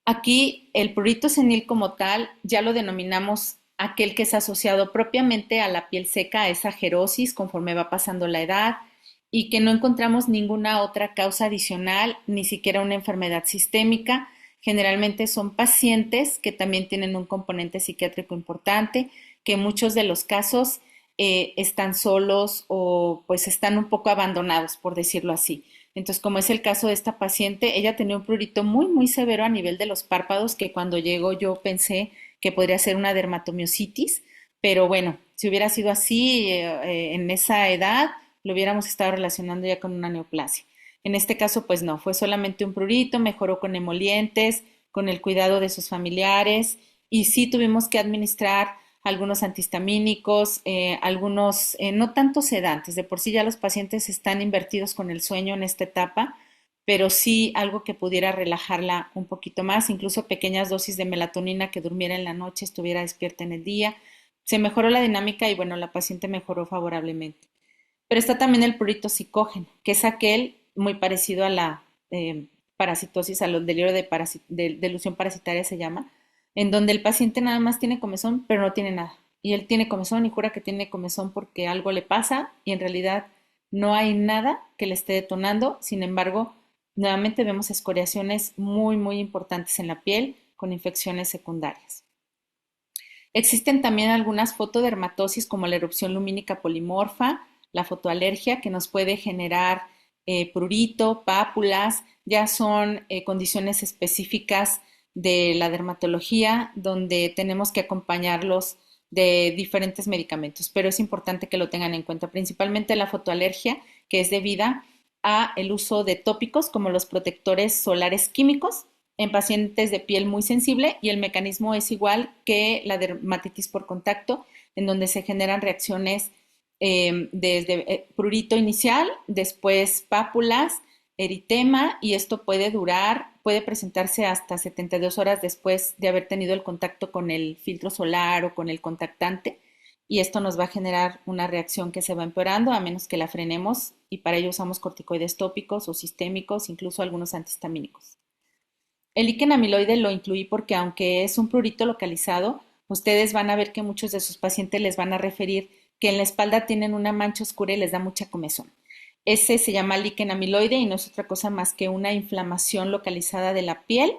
Aquí el prurito senil como tal ya lo denominamos aquel que es asociado propiamente a la piel seca, a esa gerosis conforme va pasando la edad y que no encontramos ninguna otra causa adicional, ni siquiera una enfermedad sistémica. Generalmente son pacientes que también tienen un componente psiquiátrico importante, que en muchos de los casos están solos o pues están un poco abandonados, por decirlo así. Entonces, como es el caso de esta paciente, ella tenía un prurito muy, muy severo a nivel de los párpados, que cuando llegó yo pensé que podría ser una dermatomiositis, pero bueno, si hubiera sido así en esa edad, lo hubiéramos estado relacionando ya con una neoplasia. En este caso, pues no, fue solamente un prurito, mejoró con emolientes, con el cuidado de sus familiares y sí tuvimos que administrar algunos antihistamínicos, algunos no tanto sedantes, de por sí ya los pacientes están invertidos con el sueño en esta etapa, pero sí algo que pudiera relajarla un poquito más, incluso pequeñas dosis de melatonina que durmiera en la noche, estuviera despierta en el día. Se mejoró la dinámica y bueno, la paciente mejoró favorablemente. Pero está también el prurito psicógeno, que es aquel muy parecido a la parasitosis, a los delirios de ilusión parasitaria se llama, en donde el paciente nada más tiene comezón, pero no tiene nada. Y él tiene comezón y jura que tiene comezón porque algo le pasa y en realidad no hay nada que le esté detonando. Sin embargo, nuevamente vemos escoriaciones muy, muy importantes en la piel con infecciones secundarias. Existen también algunas fotodermatosis como la erupción lumínica polimorfa, la fotoalergia que nos puede generar prurito, pápulas, ya son condiciones específicas de la dermatología donde tenemos que acompañarlos de diferentes medicamentos, pero es importante que lo tengan en cuenta, principalmente la fotoalergia que es debida a el uso de tópicos como los protectores solares químicos en pacientes de piel muy sensible y el mecanismo es igual que la dermatitis por contacto, en donde se generan reacciones desde prurito inicial, después pápulas, eritema y esto puede presentarse hasta 72 horas después de haber tenido el contacto con el filtro solar o con el contactante y esto nos va a generar una reacción que se va empeorando a menos que la frenemos y para ello usamos corticoides tópicos o sistémicos, incluso algunos antihistamínicos. El líquen amiloide lo incluí porque aunque es un prurito localizado, ustedes van a ver que muchos de sus pacientes les van a referir que en la espalda tienen una mancha oscura y les da mucha comezón. Ese se llama líquen amiloide y no es otra cosa más que una inflamación localizada de la piel,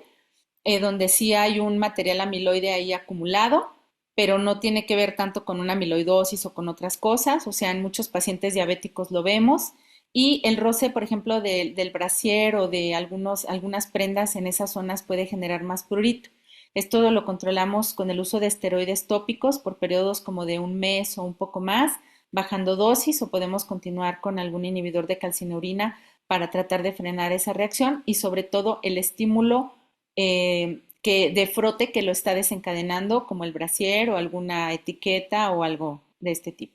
donde sí hay un material amiloide ahí acumulado, pero no tiene que ver tanto con una amiloidosis o con otras cosas, o sea, en muchos pacientes diabéticos lo vemos, y el roce, por ejemplo, del brasier o de algunas prendas en esas zonas puede generar más prurito. Esto lo controlamos con el uso de esteroides tópicos por periodos como de un mes o un poco más, bajando dosis, o podemos continuar con algún inhibidor de calcineurina para tratar de frenar esa reacción, y sobre todo el estímulo de frote que lo está desencadenando, como el brasier o alguna etiqueta o algo de este tipo.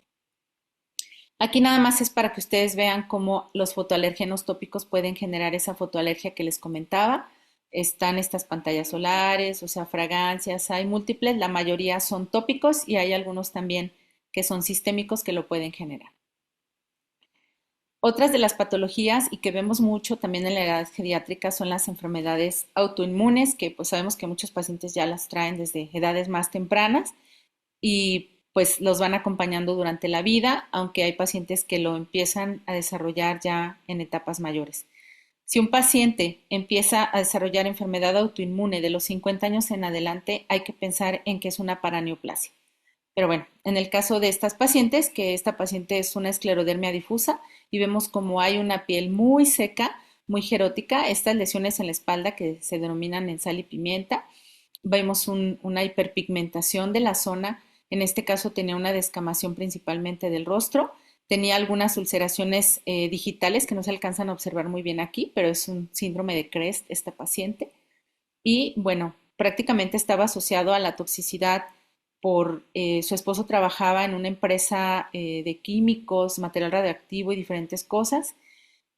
Aquí nada más es para que ustedes vean cómo los fotoalergenos tópicos pueden generar esa fotoalergia que les comentaba. Están estas pantallas solares, o sea, fragancias, hay múltiples, la mayoría son tópicos y hay algunos también que son sistémicos que lo pueden generar. Otras de las patologías y que vemos mucho también en la edad geriátrica son las enfermedades autoinmunes, que pues sabemos que muchos pacientes ya las traen desde edades más tempranas y pues los van acompañando durante la vida, aunque hay pacientes que lo empiezan a desarrollar ya en etapas mayores. Si un paciente empieza a desarrollar enfermedad autoinmune de los 50 años en adelante, hay que pensar en que es una paraneoplasia. Pero bueno, en el caso de estas pacientes, que esta paciente es una esclerodermia difusa y vemos como hay una piel muy seca, muy jerótica, estas lesiones en la espalda que se denominan en sal y pimienta, vemos una hiperpigmentación de la zona, en este caso tenía una descamación principalmente del rostro, tenía algunas ulceraciones digitales que no se alcanzan a observar muy bien aquí, pero es un síndrome de Crest esta paciente y bueno, prácticamente estaba asociado a la toxicidad por su esposo trabajaba en una empresa de químicos, material radioactivo y diferentes cosas.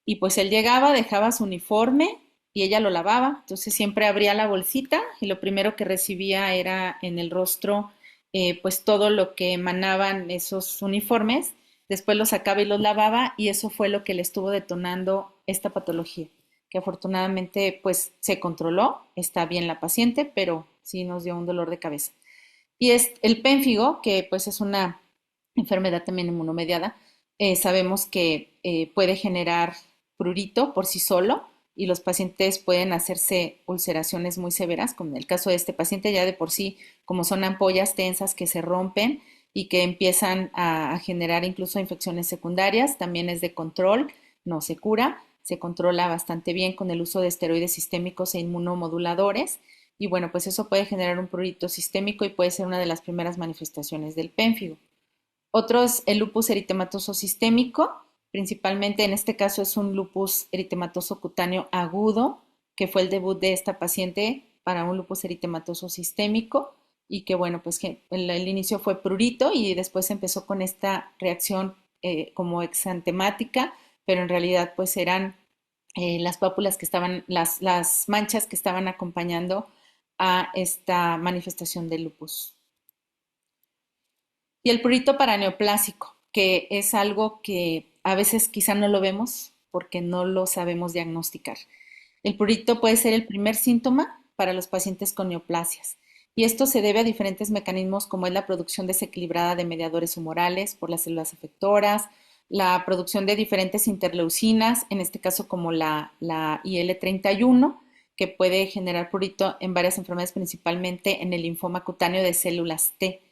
Y pues él llegaba, dejaba su uniforme y ella lo lavaba. Entonces siempre abría la bolsita y lo primero que recibía era en el rostro pues todo lo que emanaban esos uniformes. Después los sacaba y los lavaba y eso fue lo que le estuvo detonando esta patología, que afortunadamente pues se controló, está bien la paciente, pero sí nos dio un dolor de cabeza. Y es el pénfigo, que pues es una enfermedad también inmunomediada. Sabemos que puede generar prurito por sí solo y los pacientes pueden hacerse ulceraciones muy severas, como en el caso de este paciente ya de por sí, como son ampollas tensas que se rompen y que empiezan a generar incluso infecciones secundarias, también es de control, no se cura, se controla bastante bien con el uso de esteroides sistémicos e inmunomoduladores y bueno, pues eso puede generar un prurito sistémico y puede ser una de las primeras manifestaciones del pénfigo. Otro es el lupus eritematoso sistémico, principalmente en este caso es un lupus eritematoso cutáneo agudo, que fue el debut de esta paciente para un lupus eritematoso sistémico y que bueno, pues que el inicio fue prurito y después empezó con esta reacción como exantemática, pero en realidad pues eran las pápulas que estaban, las manchas que estaban acompañando a esta manifestación del lupus. Y el prurito paraneoplásico, que es algo que a veces quizá no lo vemos porque no lo sabemos diagnosticar. El prurito puede ser el primer síntoma para los pacientes con neoplasias. Y esto se debe a diferentes mecanismos como es la producción desequilibrada de mediadores humorales por las células efectoras, la producción de diferentes interleucinas, en este caso como la IL-31, que puede generar prurito en varias enfermedades, principalmente en el linfoma cutáneo de células T.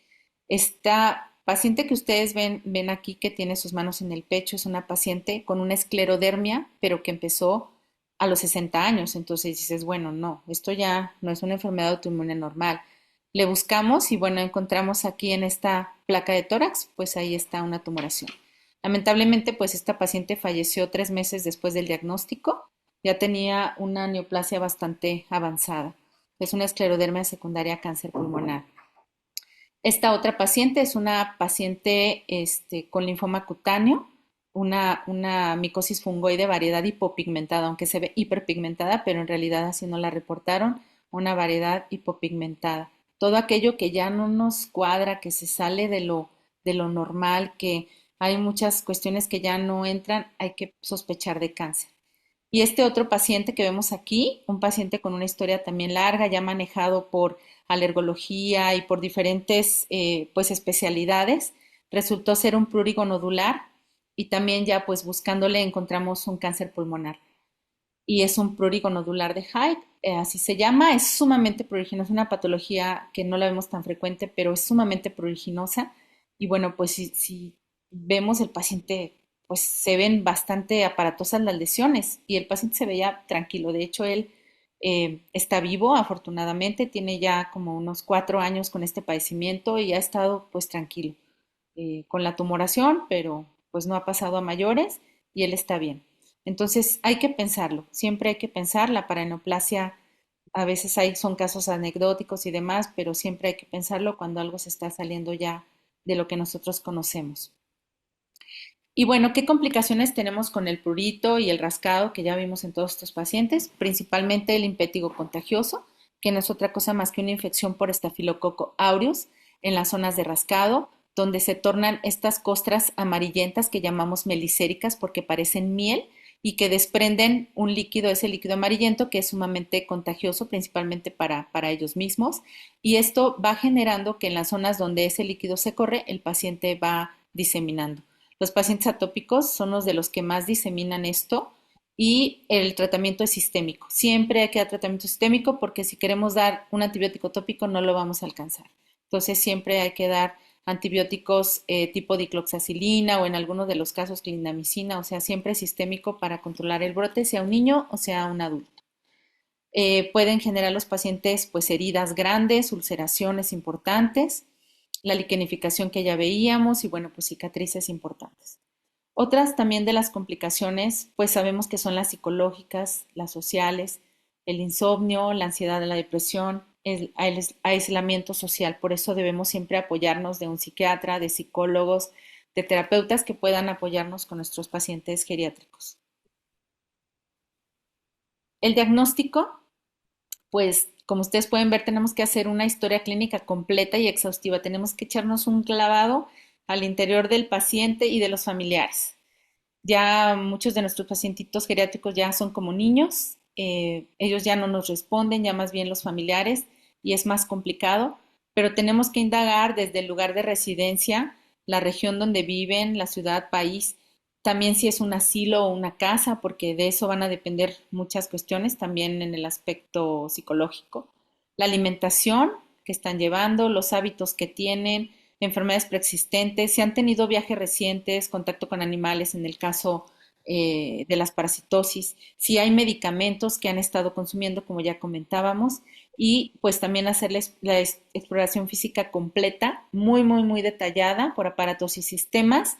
Esta paciente que ustedes ven aquí que tiene sus manos en el pecho es una paciente con una esclerodermia, pero que empezó a los 60 años. Entonces dices, bueno, no, esto ya no es una enfermedad autoinmune normal. Le buscamos y bueno, encontramos aquí en esta placa de tórax, pues ahí está una tumoración. Lamentablemente, pues esta paciente falleció 3 meses después del diagnóstico. Ya tenía una neoplasia bastante avanzada. Es una esclerodermia secundaria a cáncer pulmonar. Esta otra paciente es una paciente con linfoma cutáneo, una micosis fungoide variedad hipopigmentada, aunque se ve hiperpigmentada, pero en realidad así no la reportaron, una variedad hipopigmentada. Todo aquello que ya no nos cuadra, que se sale de lo normal, que hay muchas cuestiones que ya no entran, hay que sospechar de cáncer. Y este otro paciente que vemos aquí, un paciente con una historia también larga, ya manejado por alergología y por diferentes pues especialidades, resultó ser un prurigo nodular y también ya pues buscándole encontramos un cáncer pulmonar y es un prurigo nodular de Hyde, así se llama, es sumamente pruriginosa, una patología que no la vemos tan frecuente, pero es sumamente pruriginosa y bueno, pues si vemos el paciente, pues se ven bastante aparatosas las lesiones y el paciente se veía tranquilo, de hecho él está vivo afortunadamente, tiene ya como unos 4 años con este padecimiento y ha estado pues tranquilo con la tumoración, pero pues no ha pasado a mayores y él está bien. Entonces hay que pensarlo, siempre hay que pensar, la paraneoplasia a veces son casos anecdóticos y demás, pero siempre hay que pensarlo cuando algo se está saliendo ya de lo que nosotros conocemos. Y bueno, ¿qué complicaciones tenemos con el prurito y el rascado que ya vimos en todos estos pacientes? Principalmente el impétigo contagioso, que no es otra cosa más que una infección por estafilococo aureus en las zonas de rascado, donde se tornan estas costras amarillentas que llamamos melicéricas porque parecen miel y que desprenden un líquido, ese líquido amarillento, que es sumamente contagioso, principalmente para ellos mismos. Y esto va generando que en las zonas donde ese líquido se corre, el paciente va diseminando. Los pacientes atópicos son los de los que más diseminan esto y el tratamiento es sistémico. Siempre hay que dar tratamiento sistémico porque si queremos dar un antibiótico tópico no lo vamos a alcanzar. Entonces siempre hay que dar antibióticos tipo dicloxacilina o en algunos de los casos clindamicina, o sea, siempre sistémico para controlar el brote, sea un niño o sea un adulto. Pueden generar los pacientes pues heridas grandes, ulceraciones importantes, la liquenificación que ya veíamos y bueno, pues cicatrices importantes. Otras también de las complicaciones, pues sabemos que son las psicológicas, las sociales, el insomnio, la ansiedad, la depresión, el aislamiento social. Por eso debemos siempre apoyarnos de un psiquiatra, de psicólogos, de terapeutas que puedan apoyarnos con nuestros pacientes geriátricos. El diagnóstico, pues como ustedes pueden ver, tenemos que hacer una historia clínica completa y exhaustiva. Tenemos que echarnos un clavado al interior del paciente y de los familiares. Ya muchos de nuestros pacientitos geriátricos ya son como niños, ellos ya no nos responden, ya más bien los familiares, y es más complicado, pero tenemos que indagar desde el lugar de residencia, la región donde viven, la ciudad, país, también si es un asilo o una casa, porque de eso van a depender muchas cuestiones, también en el aspecto psicológico. La alimentación que están llevando, los hábitos que tienen, enfermedades preexistentes, si han tenido viajes recientes, contacto con animales en el caso de las parasitosis, si hay medicamentos que han estado consumiendo, como ya comentábamos, y pues también hacerles la exploración física completa, muy, muy, muy detallada por aparatos y sistemas,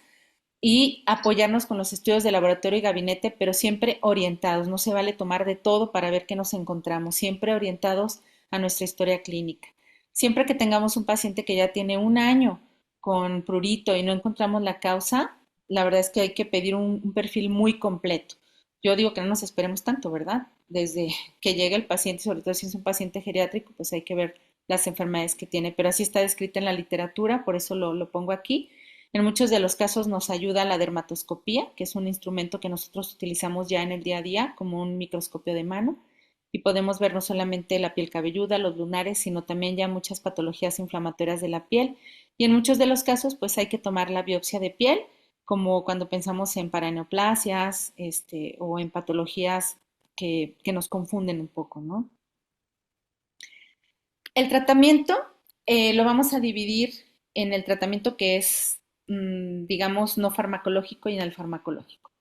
y apoyarnos con los estudios de laboratorio y gabinete, pero siempre orientados. No se vale tomar de todo para ver qué nos encontramos, siempre orientados a nuestra historia clínica. Siempre que tengamos un paciente que ya tiene un año con prurito y no encontramos la causa, la verdad es que hay que pedir un perfil muy completo. Yo digo que no nos esperemos tanto, ¿verdad? Desde que llega el paciente, sobre todo si es un paciente geriátrico, pues hay que ver las enfermedades que tiene, pero así está descrita en la literatura, por eso lo pongo aquí. En muchos de los casos nos ayuda la dermatoscopía, que es un instrumento que nosotros utilizamos ya en el día a día como un microscopio de mano y podemos ver no solamente la piel cabelluda, los lunares, sino también ya muchas patologías inflamatorias de la piel. Y en muchos de los casos pues hay que tomar la biopsia de piel, como cuando pensamos en paraneoplasias o en patologías que nos confunden un poco, ¿no? El tratamiento lo vamos a dividir en el tratamiento que es, digamos, no farmacológico y en el farmacológico.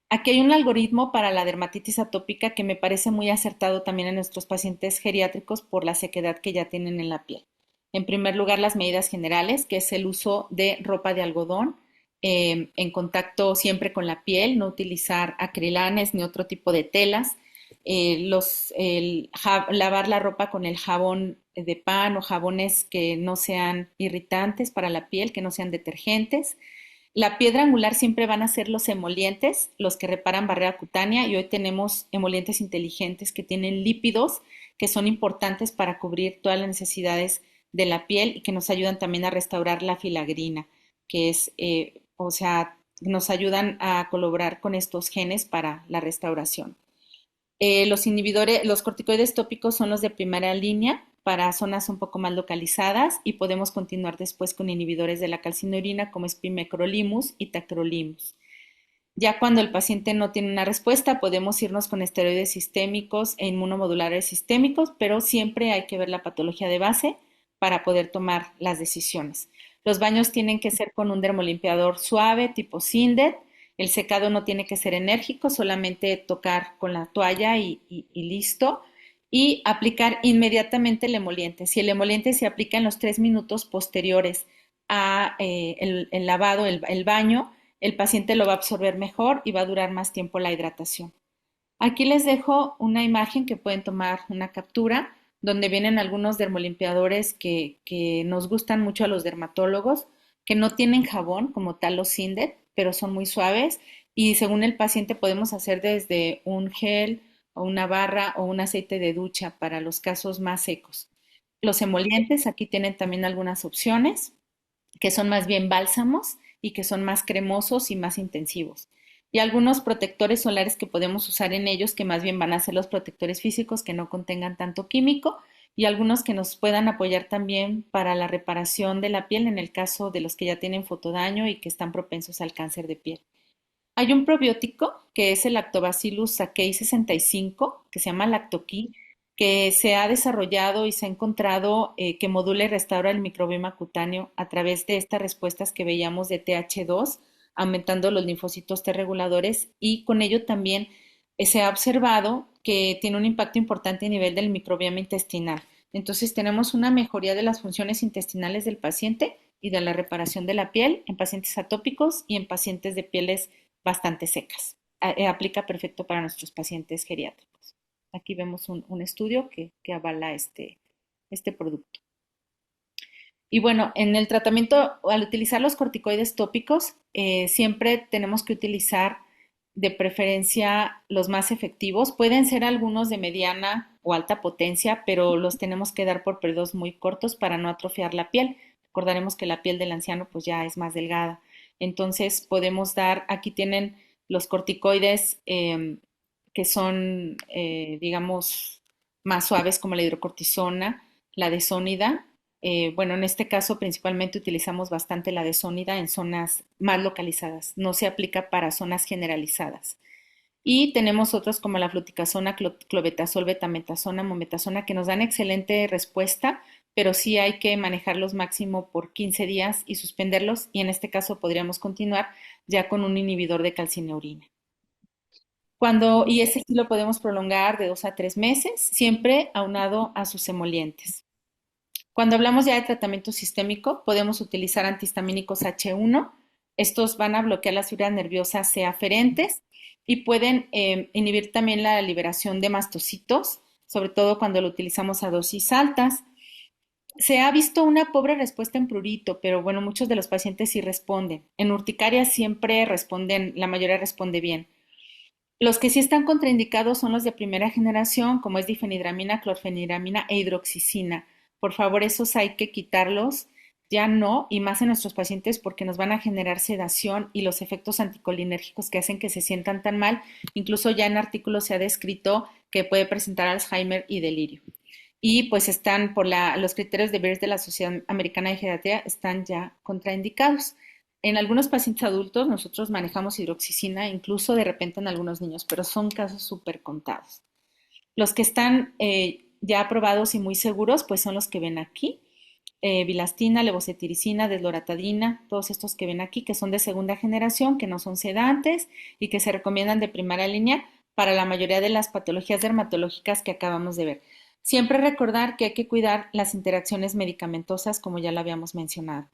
Aquí hay un algoritmo para la dermatitis atópica que me parece muy acertado también en nuestros pacientes geriátricos por la sequedad que ya tienen en la piel. En primer lugar, las medidas generales, que es el uso de ropa de algodón en contacto siempre con la piel, no utilizar acrilanes ni otro tipo de telas, lavar la ropa con el jabón de pan o jabones que no sean irritantes para la piel, que no sean detergentes. La piedra angular siempre van a ser los emolientes, los que reparan barrera cutánea, y hoy tenemos emolientes inteligentes que tienen lípidos que son importantes para cubrir todas las necesidades de la piel y que nos ayudan también a restaurar la filagrina, que es, o sea, nos ayudan a colaborar con estos genes para la restauración. Los corticoides tópicos son los de primera línea para zonas un poco más localizadas y podemos continuar después con inhibidores de la calcineurina como es pimecrolimus y tacrolimus. Ya cuando el paciente no tiene una respuesta, podemos irnos con esteroides sistémicos e inmunomodulares sistémicos, pero siempre hay que ver la patología de base para poder tomar las decisiones. Los baños tienen que ser con un dermolimpiador suave, tipo Sindet. El secado no tiene que ser enérgico, solamente tocar con la toalla y listo. Y aplicar inmediatamente el emoliente. Si el emoliente se aplica en los 3 minutos posteriores a el lavado, el baño, el paciente lo va a absorber mejor y va a durar más tiempo la hidratación. Aquí les dejo una imagen que pueden tomar una captura, donde vienen algunos dermolimpiadores que nos gustan mucho a los dermatólogos, que no tienen jabón como tal los Sindet, pero son muy suaves y según el paciente podemos hacer desde un gel o una barra o un aceite de ducha para los casos más secos. Los emolientes, aquí tienen también algunas opciones que son más bien bálsamos y que son más cremosos y más intensivos. Y algunos protectores solares que podemos usar en ellos, que más bien van a ser los protectores físicos que no contengan tanto químico, y algunos que nos puedan apoyar también para la reparación de la piel en el caso de los que ya tienen fotodaño y que están propensos al cáncer de piel. Hay un probiótico que es el Lactobacillus sakei 65, que se llama Lactoki, que se ha desarrollado y se ha encontrado que modula y restaura el microbioma cutáneo a través de estas respuestas que veíamos de TH2, aumentando los linfocitos T reguladores y con ello también se ha observado que tiene un impacto importante a nivel del microbioma intestinal. Entonces tenemos una mejoría de las funciones intestinales del paciente y de la reparación de la piel en pacientes atópicos y en pacientes de pieles bastante secas. Aplica perfecto para nuestros pacientes geriátricos. Aquí vemos un estudio que avala este producto. Y bueno, en el tratamiento, al utilizar los corticoides tópicos, siempre tenemos que utilizar de preferencia los más efectivos. Pueden ser algunos de mediana o alta potencia, pero los tenemos que dar por periodos muy cortos para no atrofiar la piel. Recordaremos que la piel del anciano pues ya es más delgada. Entonces podemos dar, aquí tienen los corticoides que son, digamos, más suaves como la hidrocortisona, la desónida. Bueno, en este caso principalmente utilizamos bastante la desónida en zonas más localizadas, no se aplica para zonas generalizadas. Y tenemos otros como la fluticasona, clobetasol, betametasona, mometasona, que nos dan excelente respuesta, pero sí hay que manejarlos máximo por 15 días y suspenderlos, y en este caso podríamos continuar ya con un inhibidor de calcineurina. Y ese sí lo podemos prolongar de 2 a 3 meses, siempre aunado a sus emolientes. Cuando hablamos ya de tratamiento sistémico, podemos utilizar antihistamínicos H1. Estos van a bloquear las fibras nerviosas C aferentes y pueden inhibir también la liberación de mastocitos, sobre todo cuando lo utilizamos a dosis altas. Se ha visto una pobre respuesta en prurito, pero bueno, muchos de los pacientes sí responden. En urticaria siempre responden, la mayoría responde bien. Los que sí están contraindicados son los de primera generación, como es difenhidramina, clorfenidramina e hidroxicina. Por favor, esos hay que quitarlos, ya no, y más en nuestros pacientes porque nos van a generar sedación y los efectos anticolinérgicos que hacen que se sientan tan mal. Incluso ya en artículos se ha descrito que puede presentar Alzheimer y delirio. Y pues están los criterios de Beers de la Sociedad Americana de Geriatría están ya contraindicados. En algunos pacientes adultos nosotros manejamos hidroxicina, incluso de repente en algunos niños, pero son casos súper contados. Los que están ya aprobados y muy seguros, pues son los que ven aquí. Bilastina, levocetiricina, desloratadina, todos estos que ven aquí, que son de segunda generación, que no son sedantes y que se recomiendan de primera línea para la mayoría de las patologías dermatológicas que acabamos de ver. Siempre recordar que hay que cuidar las interacciones medicamentosas, como ya lo habíamos mencionado.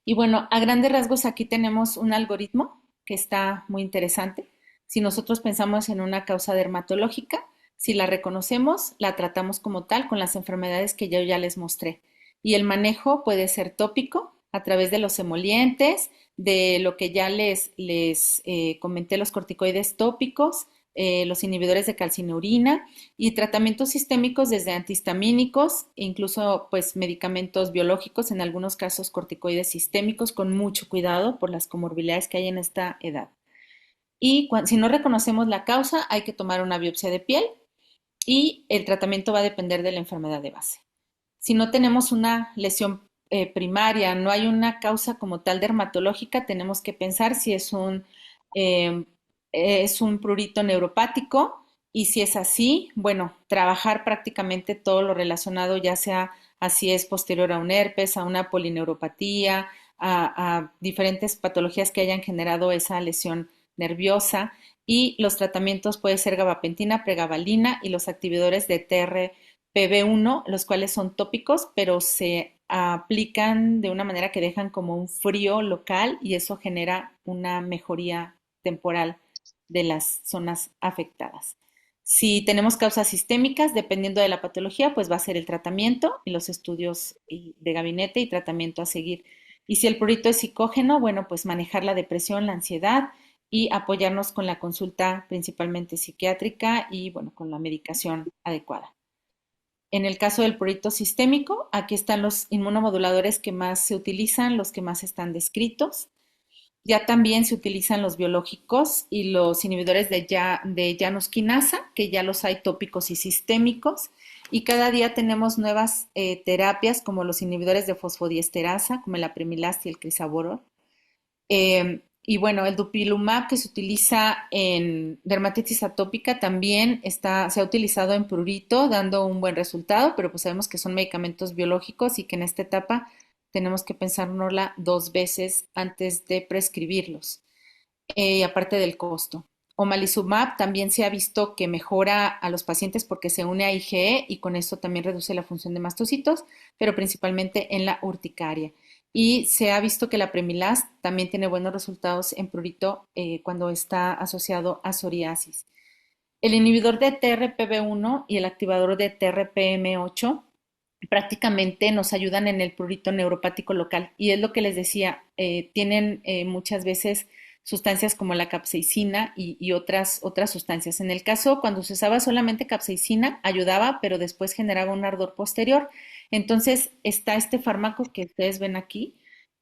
Y bueno, a grandes rasgos aquí tenemos un algoritmo que está muy interesante. Si nosotros pensamos en una causa dermatológica, si la reconocemos, la tratamos como tal con las enfermedades que yo ya les mostré. Y el manejo puede ser tópico a través de los emolientes, de lo que ya les comenté, los corticoides tópicos, los inhibidores de calcineurina y tratamientos sistémicos desde antihistamínicos, incluso pues medicamentos biológicos, en algunos casos corticoides sistémicos, con mucho cuidado por las comorbilidades que hay en esta edad. Y si no reconocemos la causa, hay que tomar una biopsia de piel y el tratamiento va a depender de la enfermedad de base. Si no tenemos una lesión primaria, no hay una causa como tal dermatológica, tenemos que pensar si eh, es un prurito neuropático y si es así, bueno, trabajar prácticamente todo lo relacionado, ya sea así es posterior a un herpes, a una polineuropatía, a diferentes patologías que hayan generado esa lesión nerviosa y los tratamientos puede ser gabapentina, pregabalina y los activadores de TRPV1, los cuales son tópicos, pero se aplican de una manera que dejan como un frío local y eso genera una mejoría temporal de las zonas afectadas. Si tenemos causas sistémicas, dependiendo de la patología, pues va a ser el tratamiento y los estudios de gabinete y tratamiento a seguir. Y si el prurito es psicógeno, bueno, pues manejar la depresión, la ansiedad y apoyarnos con la consulta principalmente psiquiátrica y, bueno, con la medicación adecuada. En el caso del prurito sistémico, aquí están los inmunomoduladores que más se utilizan, los que más están descritos. Ya también se utilizan los biológicos y los inhibidores de Janus quinasa, que ya los hay tópicos y sistémicos. Y cada día tenemos nuevas terapias como los inhibidores de fosfodiesterasa, como el apremilast y el crisaborol. Y bueno, el dupilumab que se utiliza en dermatitis atópica también se ha utilizado en prurito, dando un buen resultado, pero pues sabemos que son medicamentos biológicos y que en esta etapa tenemos que pensárnosla dos veces antes de prescribirlos, aparte del costo. Omalizumab también se ha visto que mejora a los pacientes porque se une a IgE y con esto también reduce la función de mastocitos, pero principalmente en la urticaria. Y se ha visto que la Premilast también tiene buenos resultados en prurito cuando está asociado a psoriasis. El inhibidor de TRPV1 y el activador de TRPM8 prácticamente nos ayudan en el prurito neuropático local. Y es lo que les decía, tienen muchas veces sustancias como la capsaicina y otras sustancias. En el caso, cuando se usaba solamente capsaicina, ayudaba, pero después generaba un ardor posterior. Entonces, está este fármaco que ustedes ven aquí,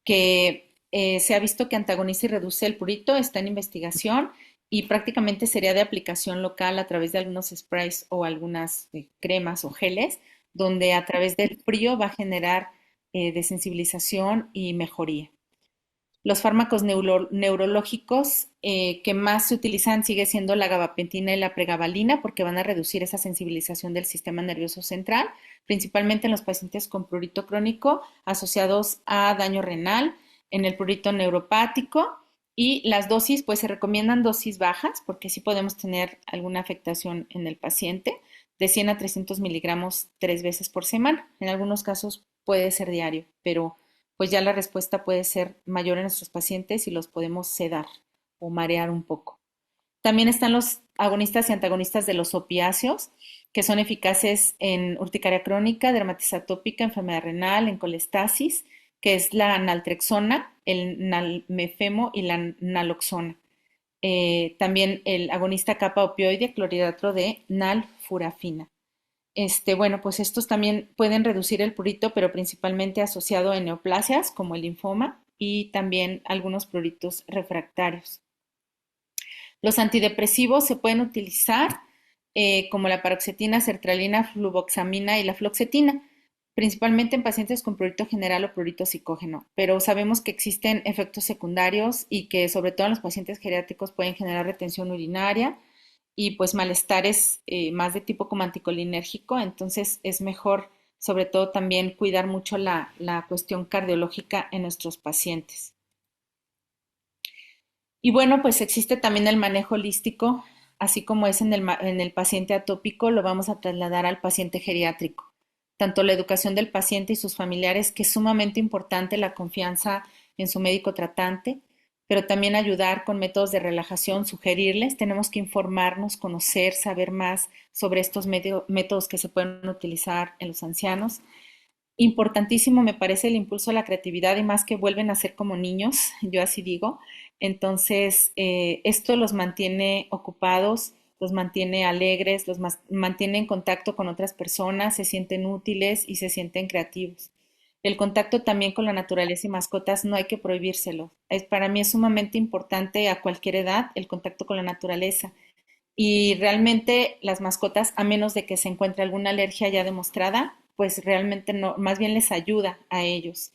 que se ha visto que antagoniza y reduce el prurito, está en investigación y prácticamente sería de aplicación local a través de algunos sprays o algunas cremas o geles donde a través del frío va a generar desensibilización y mejoría. Los fármacos neurológicos que más se utilizan sigue siendo la gabapentina y la pregabalina porque van a reducir esa sensibilización del sistema nervioso central, principalmente en los pacientes con prurito crónico asociados a daño renal, en el prurito neuropático y las dosis, pues se recomiendan dosis bajas porque sí podemos tener alguna afectación en el paciente de 100 a 300 miligramos 3 veces por semana. En algunos casos puede ser diario, pero pues ya la respuesta puede ser mayor en nuestros pacientes y los podemos sedar o marear un poco. También están los agonistas y antagonistas de los opiáceos, que son eficaces en urticaria crónica, dermatitis atópica, enfermedad renal, en colestasis, que es la naltrexona, el nalmefemo y la naloxona. También el agonista kappa opioide, clorhidrato de nalfurafina. Bueno, pues estos también pueden reducir el prurito, pero principalmente asociado en neoplasias como el linfoma y también algunos pruritos refractarios. Los antidepresivos se pueden utilizar como la paroxetina, sertralina, fluvoxamina y la fluoxetina, principalmente en pacientes con prurito general o prurito psicógeno, pero sabemos que existen efectos secundarios y que sobre todo en los pacientes geriátricos pueden generar retención urinaria y pues malestares más de tipo como anticolinérgico, entonces es mejor sobre todo también cuidar mucho la cuestión cardiológica en nuestros pacientes. Y bueno, pues existe también el manejo holístico, así como es en el paciente atópico, lo vamos a trasladar al paciente geriátrico. Tanto la educación del paciente y sus familiares, que es sumamente importante la confianza en su médico tratante, pero también ayudar con métodos de relajación, sugerirles, tenemos que informarnos, conocer, saber más sobre estos métodos que se pueden utilizar en los ancianos. Importantísimo me parece el impulso a la creatividad y más que vuelven a ser como niños, yo así digo. Entonces, esto los mantiene ocupados, los mantiene alegres, mantiene en contacto con otras personas, se sienten útiles y se sienten creativos. El contacto también con la naturaleza y mascotas no hay que prohibírselo. Para mí es sumamente importante a cualquier edad el contacto con la naturaleza. Y realmente las mascotas, a menos de que se encuentre alguna alergia ya demostrada, pues realmente no, más bien les ayuda a ellos.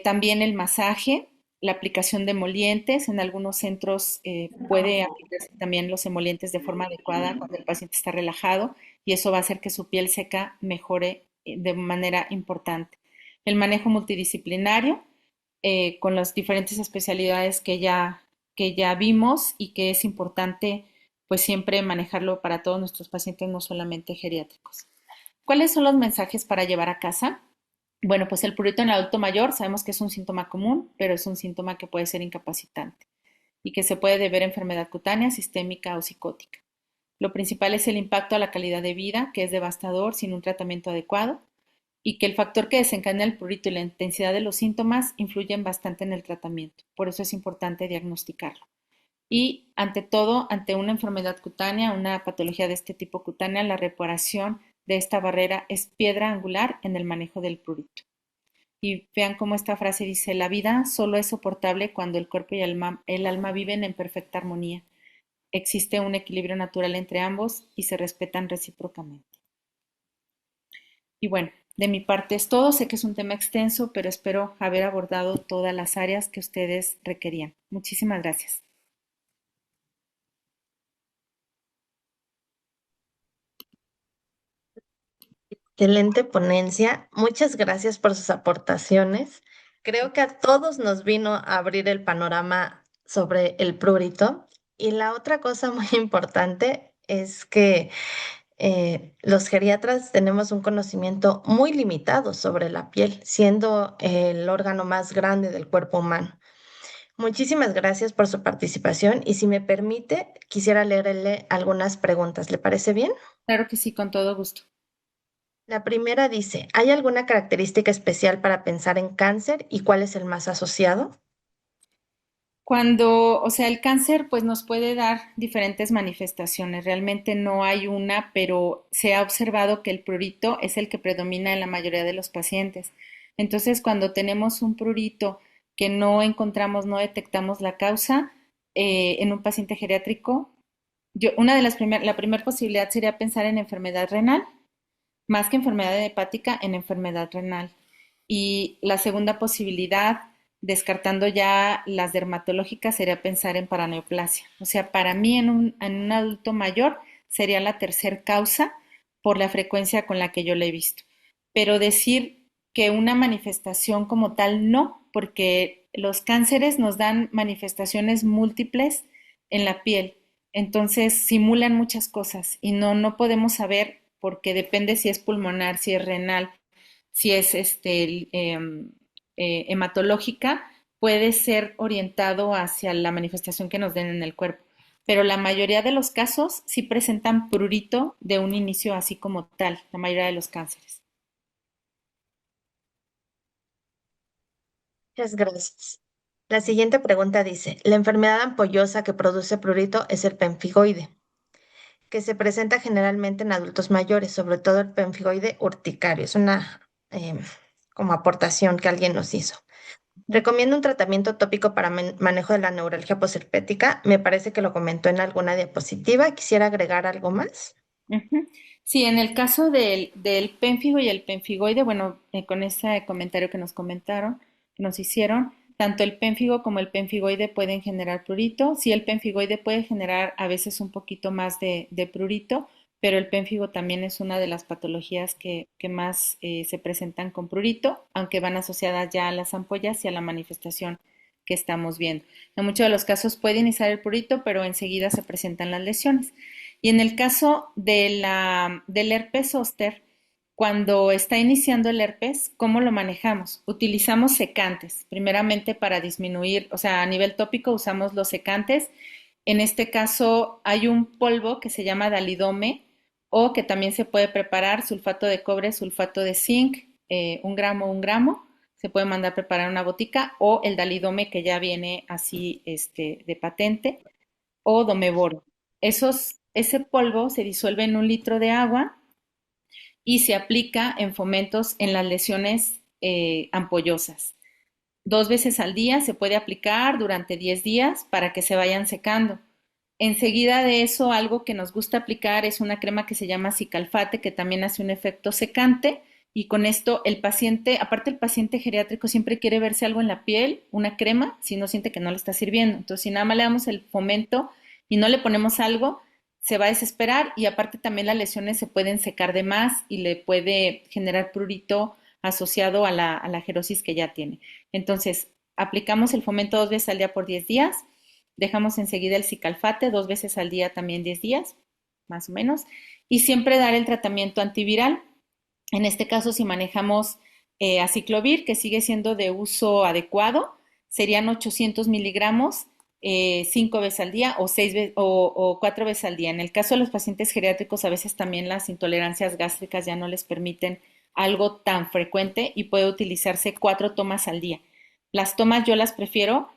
También el masaje, la aplicación de emolientes. En algunos centros puede aplicarse también los emolientes de forma adecuada cuando el paciente está relajado y eso va a hacer que su piel seca mejore de manera importante. El manejo multidisciplinario con las diferentes especialidades que ya vimos y que es importante pues siempre manejarlo para todos nuestros pacientes, no solamente geriátricos. ¿Cuáles son los mensajes para llevar a casa? Bueno, pues el prurito en el adulto mayor sabemos que es un síntoma común, pero es un síntoma que puede ser incapacitante y que se puede deber a enfermedad cutánea, sistémica o psicótica. Lo principal es el impacto a la calidad de vida, que es devastador sin un tratamiento adecuado, y que el factor que desencadena el prurito y la intensidad de los síntomas influyen bastante en el tratamiento. Por eso es importante diagnosticarlo. Y ante todo, ante una enfermedad cutánea, una patología de este tipo cutánea, la reparación de esta barrera es piedra angular en el manejo del prurito. Y vean cómo esta frase dice, la vida solo es soportable cuando el cuerpo y el alma viven en perfecta armonía. Existe un equilibrio natural entre ambos y se respetan recíprocamente. Y bueno, de mi parte es todo. Sé que es un tema extenso, pero espero haber abordado todas las áreas que ustedes requerían. Muchísimas gracias. Excelente ponencia. Muchas gracias por sus aportaciones. Creo que a todos nos vino a abrir el panorama sobre el prurito. Y la otra cosa muy importante es que los geriatras tenemos un conocimiento muy limitado sobre la piel, siendo el órgano más grande del cuerpo humano. Muchísimas gracias por su participación y si me permite, quisiera leerle algunas preguntas. ¿Le parece bien? Claro que sí, con todo gusto. La primera dice, ¿hay alguna característica especial para pensar en cáncer y cuál es el más asociado? Cuando, o sea, el cáncer pues nos puede dar diferentes manifestaciones. Realmente no hay una, pero se ha observado que el prurito es el que predomina en la mayoría de los pacientes. Entonces, cuando tenemos un prurito que no encontramos, no detectamos la causa en un paciente geriátrico, una de la primera posibilidad sería pensar en enfermedad renal, más que enfermedad hepática, en enfermedad renal. Y la segunda posibilidad, descartando ya las dermatológicas, sería pensar en paraneoplasia. O sea, para mí en un adulto mayor sería la tercer causa por la frecuencia con la que yo la he visto. Pero decir que una manifestación como tal no, porque los cánceres nos dan manifestaciones múltiples en la piel. Entonces simulan muchas cosas y no podemos saber porque depende si es pulmonar, si es renal, si es hematológica, puede ser orientado hacia la manifestación que nos den en el cuerpo. Pero la mayoría de los casos sí presentan prurito de un inicio así como tal, la mayoría de los cánceres. Muchas gracias. La siguiente pregunta dice, la enfermedad ampollosa que produce prurito es el pemfigoide, que se presenta generalmente en adultos mayores, sobre todo el pemfigoide urticario. Es una como aportación que alguien nos hizo. Recomiendo un tratamiento tópico para manejo de la neuralgia posherpética. Me parece que lo comentó en alguna diapositiva. Quisiera agregar algo más. Ujú. Sí, en el caso del pénfigo y el penfigoide, bueno, con ese comentario que nos comentaron, que nos hicieron, tanto el pénfigo como el penfigoide pueden generar prurito. Sí, el penfigoide puede generar a veces un poquito más de prurito, pero el pénfigo también es una de las patologías que más se presentan con prurito, aunque van asociadas ya a las ampollas y a la manifestación que estamos viendo. En muchos de los casos puede iniciar el prurito, pero enseguida se presentan las lesiones. Y en el caso del herpes zóster, cuando está iniciando el herpes, ¿cómo lo manejamos? Utilizamos secantes, primeramente para disminuir, o sea, a nivel tópico usamos los secantes. En este caso hay un polvo que se llama dalidome o que también se puede preparar sulfato de cobre, sulfato de zinc, 1 gramo, se puede mandar preparar una botica o el dalidome que ya viene así de patente o domeboro. Ese polvo se disuelve en 1 litro de agua y se aplica en fomentos en las lesiones ampollosas. 2 veces al día se puede aplicar durante 10 días para que se vayan secando. Enseguida de eso, algo que nos gusta aplicar es una crema que se llama Cicalfate, que también hace un efecto secante. Y con esto el paciente, aparte el paciente geriátrico siempre quiere verse algo en la piel, una crema, si no siente que no le está sirviendo. Entonces, si nada más le damos el fomento y no le ponemos algo, se va a desesperar y aparte también las lesiones se pueden secar de más y le puede generar prurito asociado a la gerosis que ya tiene. Entonces, aplicamos el fomento 2 veces al día por 10 días, dejamos enseguida el Cicalfate 2 veces al día también 10 días, más o menos, y siempre dar el tratamiento antiviral. En este caso, si manejamos aciclovir, que sigue siendo de uso adecuado, serían 800 miligramos 5 veces al día o 4 veces al día. En el caso de los pacientes geriátricos, a veces también las intolerancias gástricas ya no les permiten algo tan frecuente y puede utilizarse 4 tomas al día. Las tomas yo las prefiero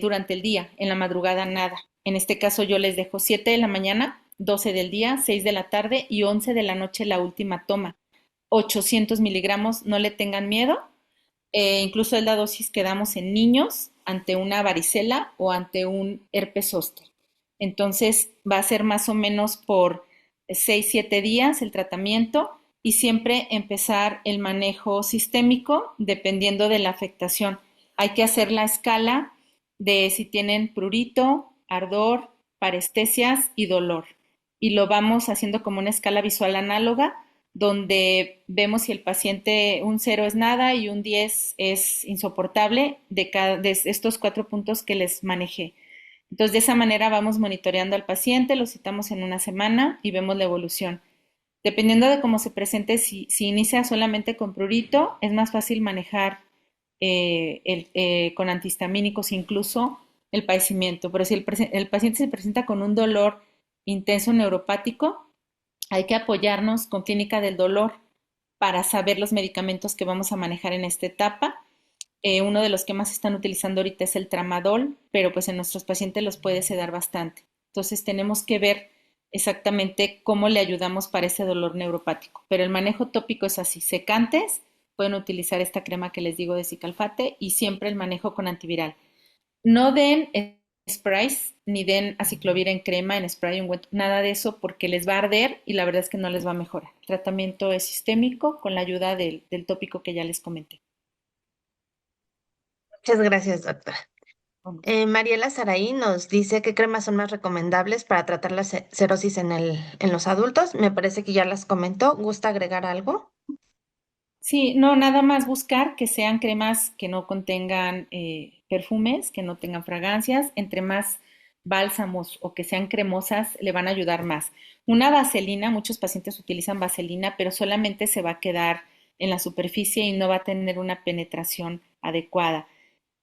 durante el día, en la madrugada nada. En este caso yo les dejo 7 de la mañana, 12 del día, 6 de la tarde y 11 de la noche la última toma. 800 miligramos, no le tengan miedo. Incluso es la dosis que damos en niños ante una varicela o ante un herpes zóster. Entonces va a ser más o menos por 6, 7 días el tratamiento y siempre empezar el manejo sistémico dependiendo de la afectación. Hay que hacer la escala de si tienen prurito, ardor, parestesias y dolor. Y lo vamos haciendo como una escala visual análoga donde vemos si el paciente un 0 es nada y un 10 es insoportable de estos 4 puntos que les manejé. Entonces, de esa manera vamos monitoreando al paciente, lo citamos en una semana y vemos la evolución. Dependiendo de cómo se presente, si inicia solamente con prurito, es más fácil manejar con antihistamínicos incluso el padecimiento. Pero si el paciente se presenta con un dolor intenso neuropático, hay que apoyarnos con clínica del dolor para saber los medicamentos que vamos a manejar en esta etapa. Uno de los que más están utilizando ahorita es el tramadol, pero pues en nuestros pacientes los puede sedar bastante. Entonces tenemos que ver exactamente cómo le ayudamos para ese dolor neuropático. Pero el manejo tópico es así, secantes, pueden utilizar esta crema que les digo de Cicalfate y siempre el manejo con antiviral. No den sprays ni den aciclovir en crema, en spray, nada de eso porque les va a arder y la verdad es que no les va a mejorar. El tratamiento es sistémico con la ayuda del tópico que ya les comenté. Muchas gracias, doctora. Mariela Saraí nos dice qué cremas son más recomendables para tratar la cirrosis en los adultos. Me parece que ya las comentó. ¿Gusta agregar algo? Sí, no, nada más buscar que sean cremas que no contengan perfumes, que no tengan fragancias. Entre más bálsamos o que sean cremosas, le van a ayudar más. Una vaselina, muchos pacientes utilizan vaselina, pero solamente se va a quedar en la superficie y no va a tener una penetración adecuada.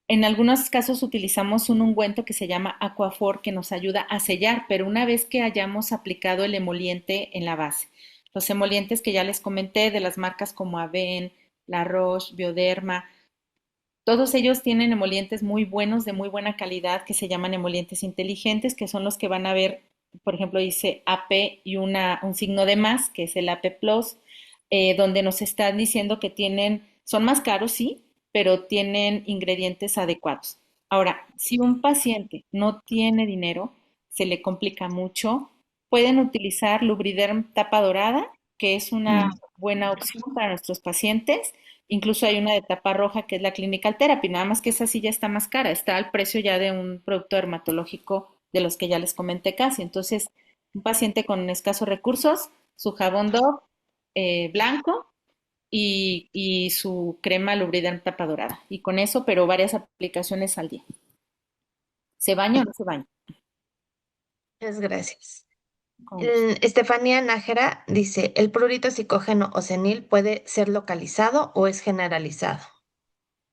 En algunos casos utilizamos un ungüento que se llama Aquaphor que nos ayuda a sellar, pero una vez que hayamos aplicado el emoliente en la base. Los emolientes que ya les comenté de las marcas como Aven, La Roche, Bioderma, todos ellos tienen emolientes muy buenos, de muy buena calidad, que se llaman emolientes inteligentes, que son los que van a ver, por ejemplo, dice AP y un signo de más, que es el AP Plus, donde nos están diciendo que son más caros, sí, pero tienen ingredientes adecuados. Ahora, si un paciente no tiene dinero, se le complica mucho, pueden utilizar Lubriderm tapa dorada, que es una buena opción para nuestros pacientes. Incluso hay una de tapa roja que es la Clinical Therapy, nada más que esa sí ya está más cara, está al precio ya de un producto dermatológico de los que ya les comenté casi. Entonces, un paciente con escasos recursos, su jabón Dove blanco y su crema Lubriderm tapa dorada. Y con eso, pero varias aplicaciones al día. ¿Se baña o no se baña? Muchas gracias. Con gusto. Estefanía Nájera dice, ¿el prurito psicógeno o senil puede ser localizado o es generalizado?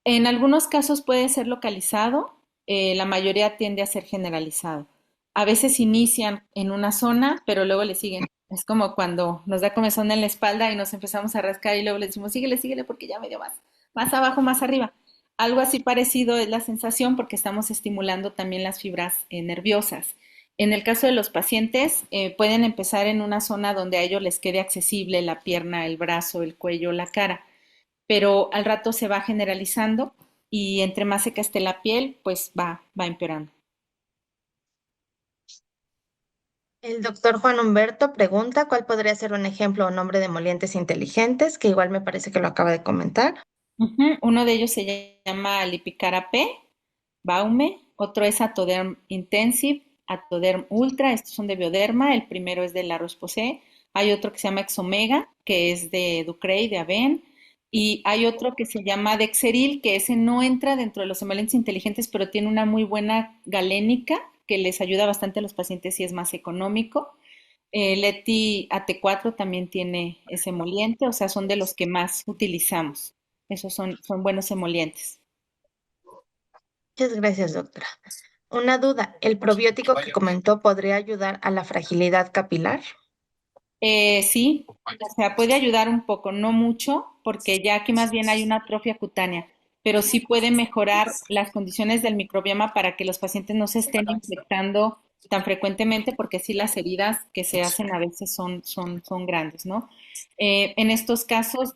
En algunos casos puede ser localizado, la mayoría tiende a ser generalizado. A veces inician en una zona, pero luego le siguen. Es como cuando nos da comezón en la espalda y nos empezamos a rascar y luego le decimos, síguele, síguele porque ya me dio más abajo, más arriba. Algo así parecido es la sensación porque estamos estimulando también las fibras nerviosas. En el caso de los pacientes, pueden empezar en una zona donde a ellos les quede accesible la pierna, el brazo, el cuello, la cara, pero al rato se va generalizando y entre más seca esté la piel, pues va empeorando. El doctor Juan Humberto pregunta cuál podría ser un ejemplo o nombre de emolientes inteligentes, que igual me parece que lo acaba de comentar. Ujú. Uno de ellos se llama Lipicara P, Baume, otro es Atoderm Intensive, Atoderm Ultra, estos son de Bioderma, el primero es de La Roche-Posay, hay otro que se llama Exomega, que es de Ducrey, de Aven, y hay otro que se llama Dexeril, que ese no entra dentro de los emolientes inteligentes, pero tiene una muy buena galénica, que les ayuda bastante a los pacientes y es más económico. Leti AT4 también tiene ese emoliente, o sea, son de los que más utilizamos. Esos son buenos emolientes. Muchas gracias, doctora. Una duda, ¿el probiótico que comentó podría ayudar a la fragilidad capilar? Sí, o sea, puede ayudar un poco, no mucho, porque ya aquí más bien hay una atrofia cutánea, pero sí puede mejorar las condiciones del microbioma para que los pacientes no se estén infectando tan frecuentemente, porque sí las heridas que se hacen a veces son grandes, ¿no? En estos casos,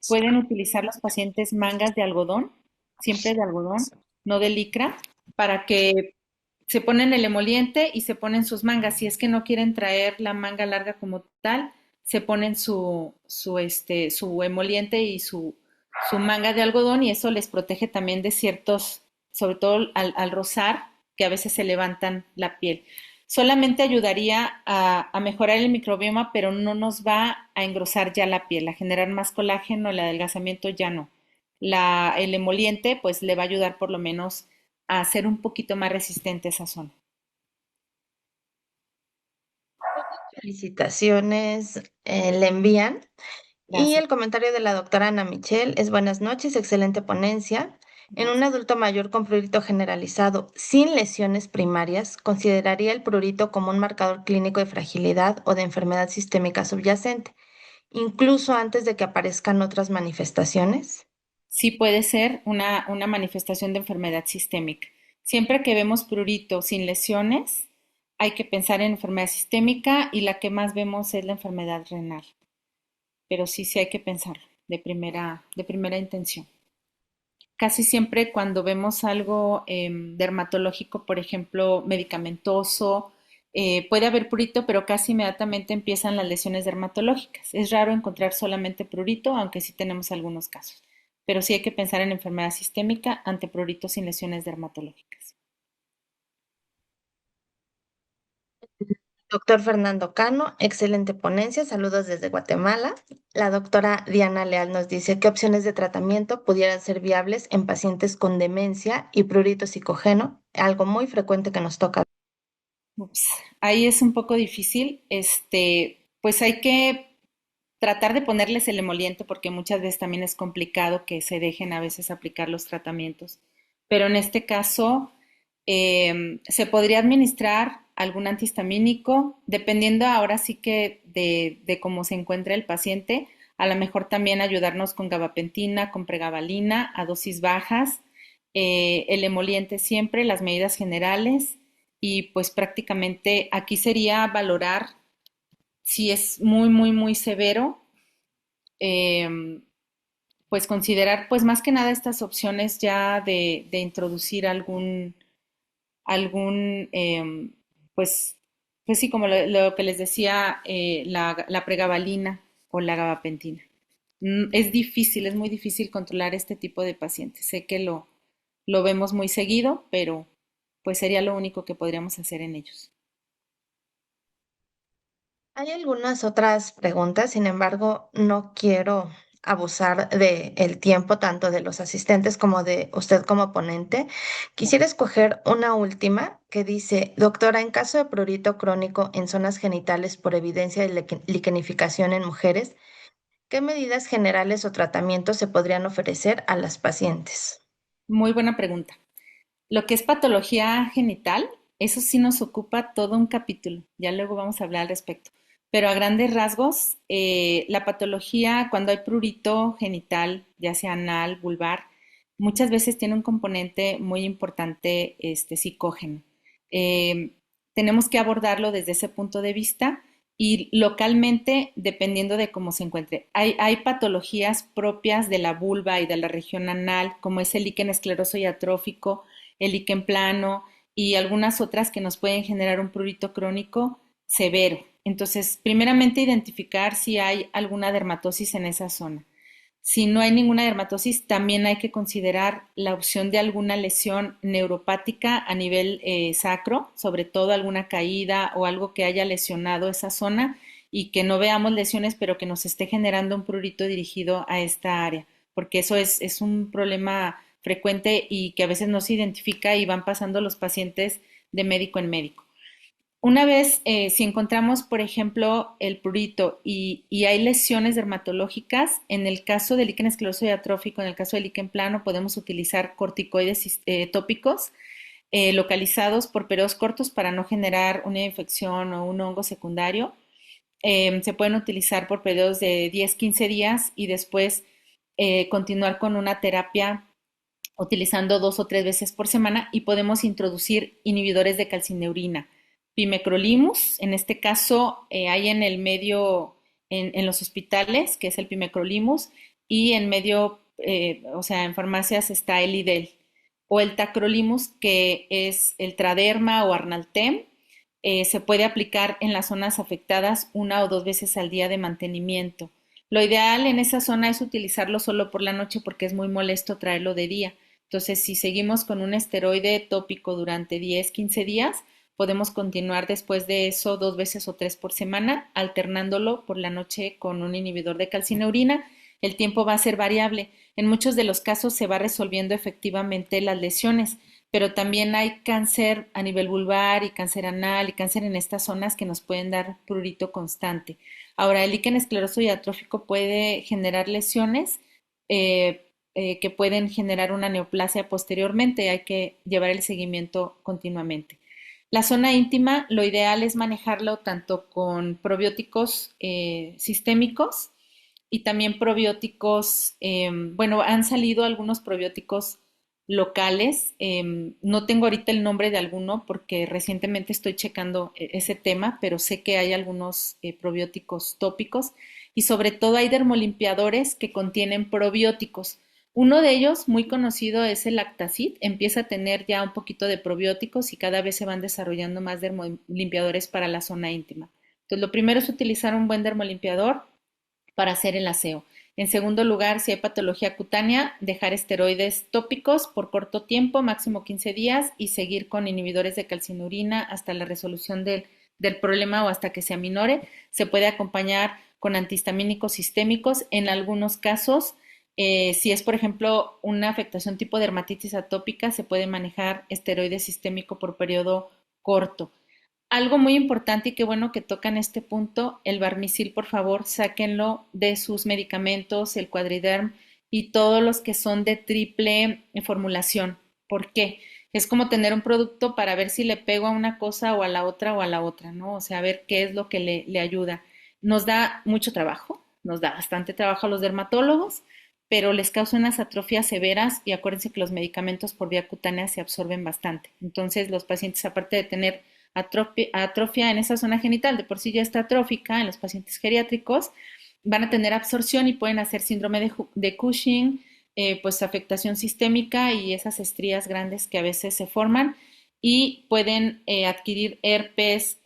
pueden utilizar los pacientes mangas de algodón, siempre de algodón, no de licra, para que se ponen el emoliente y se ponen sus mangas. Si es que no quieren traer la manga larga como tal, se ponen su emoliente y su manga de algodón y eso les protege también de ciertos, sobre todo al rozar, que a veces se levantan la piel. Solamente ayudaría a mejorar el microbioma, pero no nos va a engrosar ya la piel, a generar más colágeno, el adelgazamiento ya no. El emoliente pues le va a ayudar por lo menos a ser un poquito más resistente a esa zona. Felicitaciones, le envían. Y Gracias. el comentario de la doctora Ana Michel es buenas noches, excelente ponencia. En un Gracias. adulto mayor con prurito generalizado sin lesiones primarias, ¿consideraría el prurito como un marcador clínico de fragilidad o de enfermedad sistémica subyacente, incluso antes de que aparezcan otras manifestaciones? Sí puede ser una manifestación de enfermedad sistémica. Siempre que vemos prurito sin lesiones, hay que pensar en enfermedad sistémica y la que más vemos es la enfermedad renal. Pero sí hay que pensarlo de primera intención. Casi siempre cuando vemos algo dermatológico, por ejemplo, medicamentoso, puede haber prurito, pero casi inmediatamente empiezan las lesiones dermatológicas. Es raro encontrar solamente prurito, aunque sí tenemos algunos casos. Pero sí hay que pensar en enfermedad sistémica ante prurito sin lesiones dermatológicas. Doctor Fernando Cano, excelente ponencia, saludos desde Guatemala. La doctora Diana Leal nos dice qué opciones de tratamiento pudieran ser viables en pacientes con demencia y prurito psicógeno, algo muy frecuente que nos toca. Ups, ahí es un poco difícil. Pues hay que tratar de ponerles el emoliente porque muchas veces también es complicado que se dejen a veces aplicar los tratamientos. Pero en este caso se podría administrar algún antihistamínico, dependiendo ahora sí que de cómo se encuentra el paciente, a lo mejor también ayudarnos con gabapentina, con pregabalina a dosis bajas, el emoliente siempre, las medidas generales y pues prácticamente aquí sería valorar si es muy, muy, muy severo, eh, pues considerar pues más que nada estas opciones ya de introducir algún pues, pues sí, como lo que les decía, la pregabalina o la gabapentina. Es difícil, es muy difícil controlar este tipo de pacientes. Sé que lo vemos muy seguido, pero pues sería lo único que podríamos hacer en ellos. Hay algunas otras preguntas, sin embargo, no quiero abusar del tiempo tanto de los asistentes como de usted como ponente. Quisiera escoger una última que dice, doctora, en caso de prurito crónico en zonas genitales por evidencia de liquenificación en mujeres, ¿qué medidas generales o tratamientos se podrían ofrecer a las pacientes? Muy buena pregunta. Lo que es patología genital, eso sí nos ocupa todo un capítulo. Ya luego vamos a hablar al respecto. Pero a grandes rasgos, la patología, cuando hay prurito genital, ya sea anal, vulvar, muchas veces tiene un componente muy importante, psicógeno. Eh, Tenemos que abordarlo desde ese punto de vista y localmente dependiendo de cómo se encuentre. Hay patologías propias de la vulva y de la región anal, como es el líquen escleroso y atrófico, el líquen plano y algunas otras que nos pueden generar un prurito crónico severo. Entonces, primeramente identificar si hay alguna dermatosis en esa zona. Si no hay ninguna dermatosis, también hay que considerar la opción de alguna lesión neuropática a nivel sacro, sobre todo alguna caída o algo que haya lesionado esa zona y que no veamos lesiones, pero que nos esté generando un prurito dirigido a esta área, porque eso es un problema frecuente y que a veces no se identifica y van pasando los pacientes de médico en médico. Una vez, si encontramos, por ejemplo, el prurito y hay lesiones dermatológicas, en el caso del líquen escleroso y atrófico, en el caso del líquen plano, podemos utilizar corticoides tópicos localizados por periodos cortos para no generar una infección o un hongo secundario. Se pueden utilizar por periodos de 10-15 días y después continuar con una terapia utilizando 2 o 3 veces por semana y podemos introducir inhibidores de calcineurina. Pimecrolimus, en este caso hay en el medio, en los hospitales, que es el pimecrolimus, y en medio, o sea, en farmacias está el Idel, o el tacrolimus, que es el Traderma o Arnaltem, se puede aplicar en las zonas afectadas 1 o 2 veces al día de mantenimiento. Lo ideal en esa zona es utilizarlo solo por la noche porque es muy molesto traerlo de día. Entonces, si seguimos con un esteroide tópico durante 10-15 días, podemos continuar después de eso 2 veces o 3 por semana, alternándolo por la noche con un inhibidor de calcineurina. El tiempo va a ser variable. En muchos de los casos se va resolviendo efectivamente las lesiones, pero también hay cáncer a nivel vulvar y cáncer anal y cáncer en estas zonas que nos pueden dar prurito constante. Ahora, el líquen escleroso y atrófico puede generar lesiones que pueden generar una neoplasia posteriormente. Hay que llevar el seguimiento continuamente. La zona íntima, lo ideal es manejarlo tanto con probióticos sistémicos y también probióticos, bueno, han salido algunos probióticos locales, no tengo ahorita el nombre de alguno porque recientemente estoy checando ese tema, pero sé que hay algunos probióticos tópicos y sobre todo hay dermolimpiadores que contienen probióticos. Uno de ellos, muy conocido, es el Lactacid. Empieza a tener ya un poquito de probióticos y cada vez se van desarrollando más dermolimpiadores para la zona íntima. Entonces, lo primero es utilizar un buen dermolimpiador para hacer el aseo. En segundo lugar, si hay patología cutánea, dejar esteroides tópicos por corto tiempo, máximo 15 días, y seguir con inhibidores de calcinurina hasta la resolución del problema o hasta que se aminore. Se puede acompañar con antihistamínicos sistémicos. En algunos casos, si es, por ejemplo, una afectación tipo dermatitis atópica, se puede manejar esteroide sistémico por periodo corto. Algo muy importante y qué bueno que tocan este punto, el Barmisil, por favor, sáquenlo de sus medicamentos, el Quadriderm y todos los que son de triple formulación. ¿Por qué? Es como tener un producto para ver si le pego a una cosa o a la otra, ¿no? O sea, ver qué es lo que le ayuda. Nos da mucho trabajo, nos da bastante trabajo a los dermatólogos, pero les causa unas atrofias severas y acuérdense que los medicamentos por vía cutánea se absorben bastante. Entonces, los pacientes, aparte de tener atrofia en esa zona genital, de por sí ya está atrófica en los pacientes geriátricos, van a tener absorción y pueden hacer síndrome de Cushing, pues afectación sistémica y esas estrías grandes que a veces se forman y pueden adquirir herpes,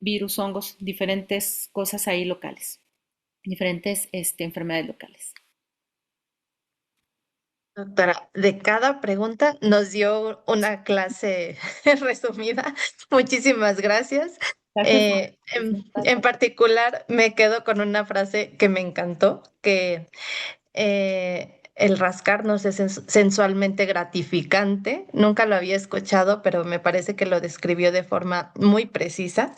virus, hongos, diferentes cosas ahí locales, diferentes enfermedades locales. Doctora, de cada pregunta nos dio una clase resumida. Muchísimas gracias. Gracias. En particular, me quedo con una frase que me encantó, que el rascarnos es sensualmente gratificante. Nunca lo había escuchado, pero me parece que lo describió de forma muy precisa.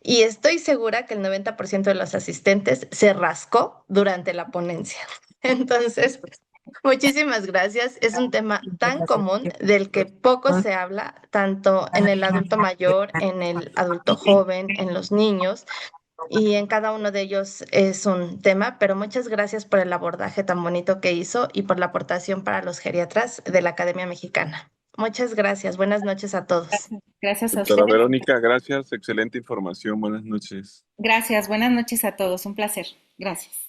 Y estoy segura que el 90% de los asistentes se rascó durante la ponencia. Entonces, muchísimas gracias. Es un tema tan común del que poco se habla, tanto en el adulto mayor, en el adulto joven, en los niños, y en cada uno de ellos es un tema, pero muchas gracias por el abordaje tan bonito que hizo y por la aportación para los geriatras de la Academia Mexicana. Muchas gracias. Buenas noches a todos. Gracias a Doctora ustedes. Verónica, gracias. Excelente información. Buenas noches. Gracias. Buenas noches a todos. Un placer. Gracias.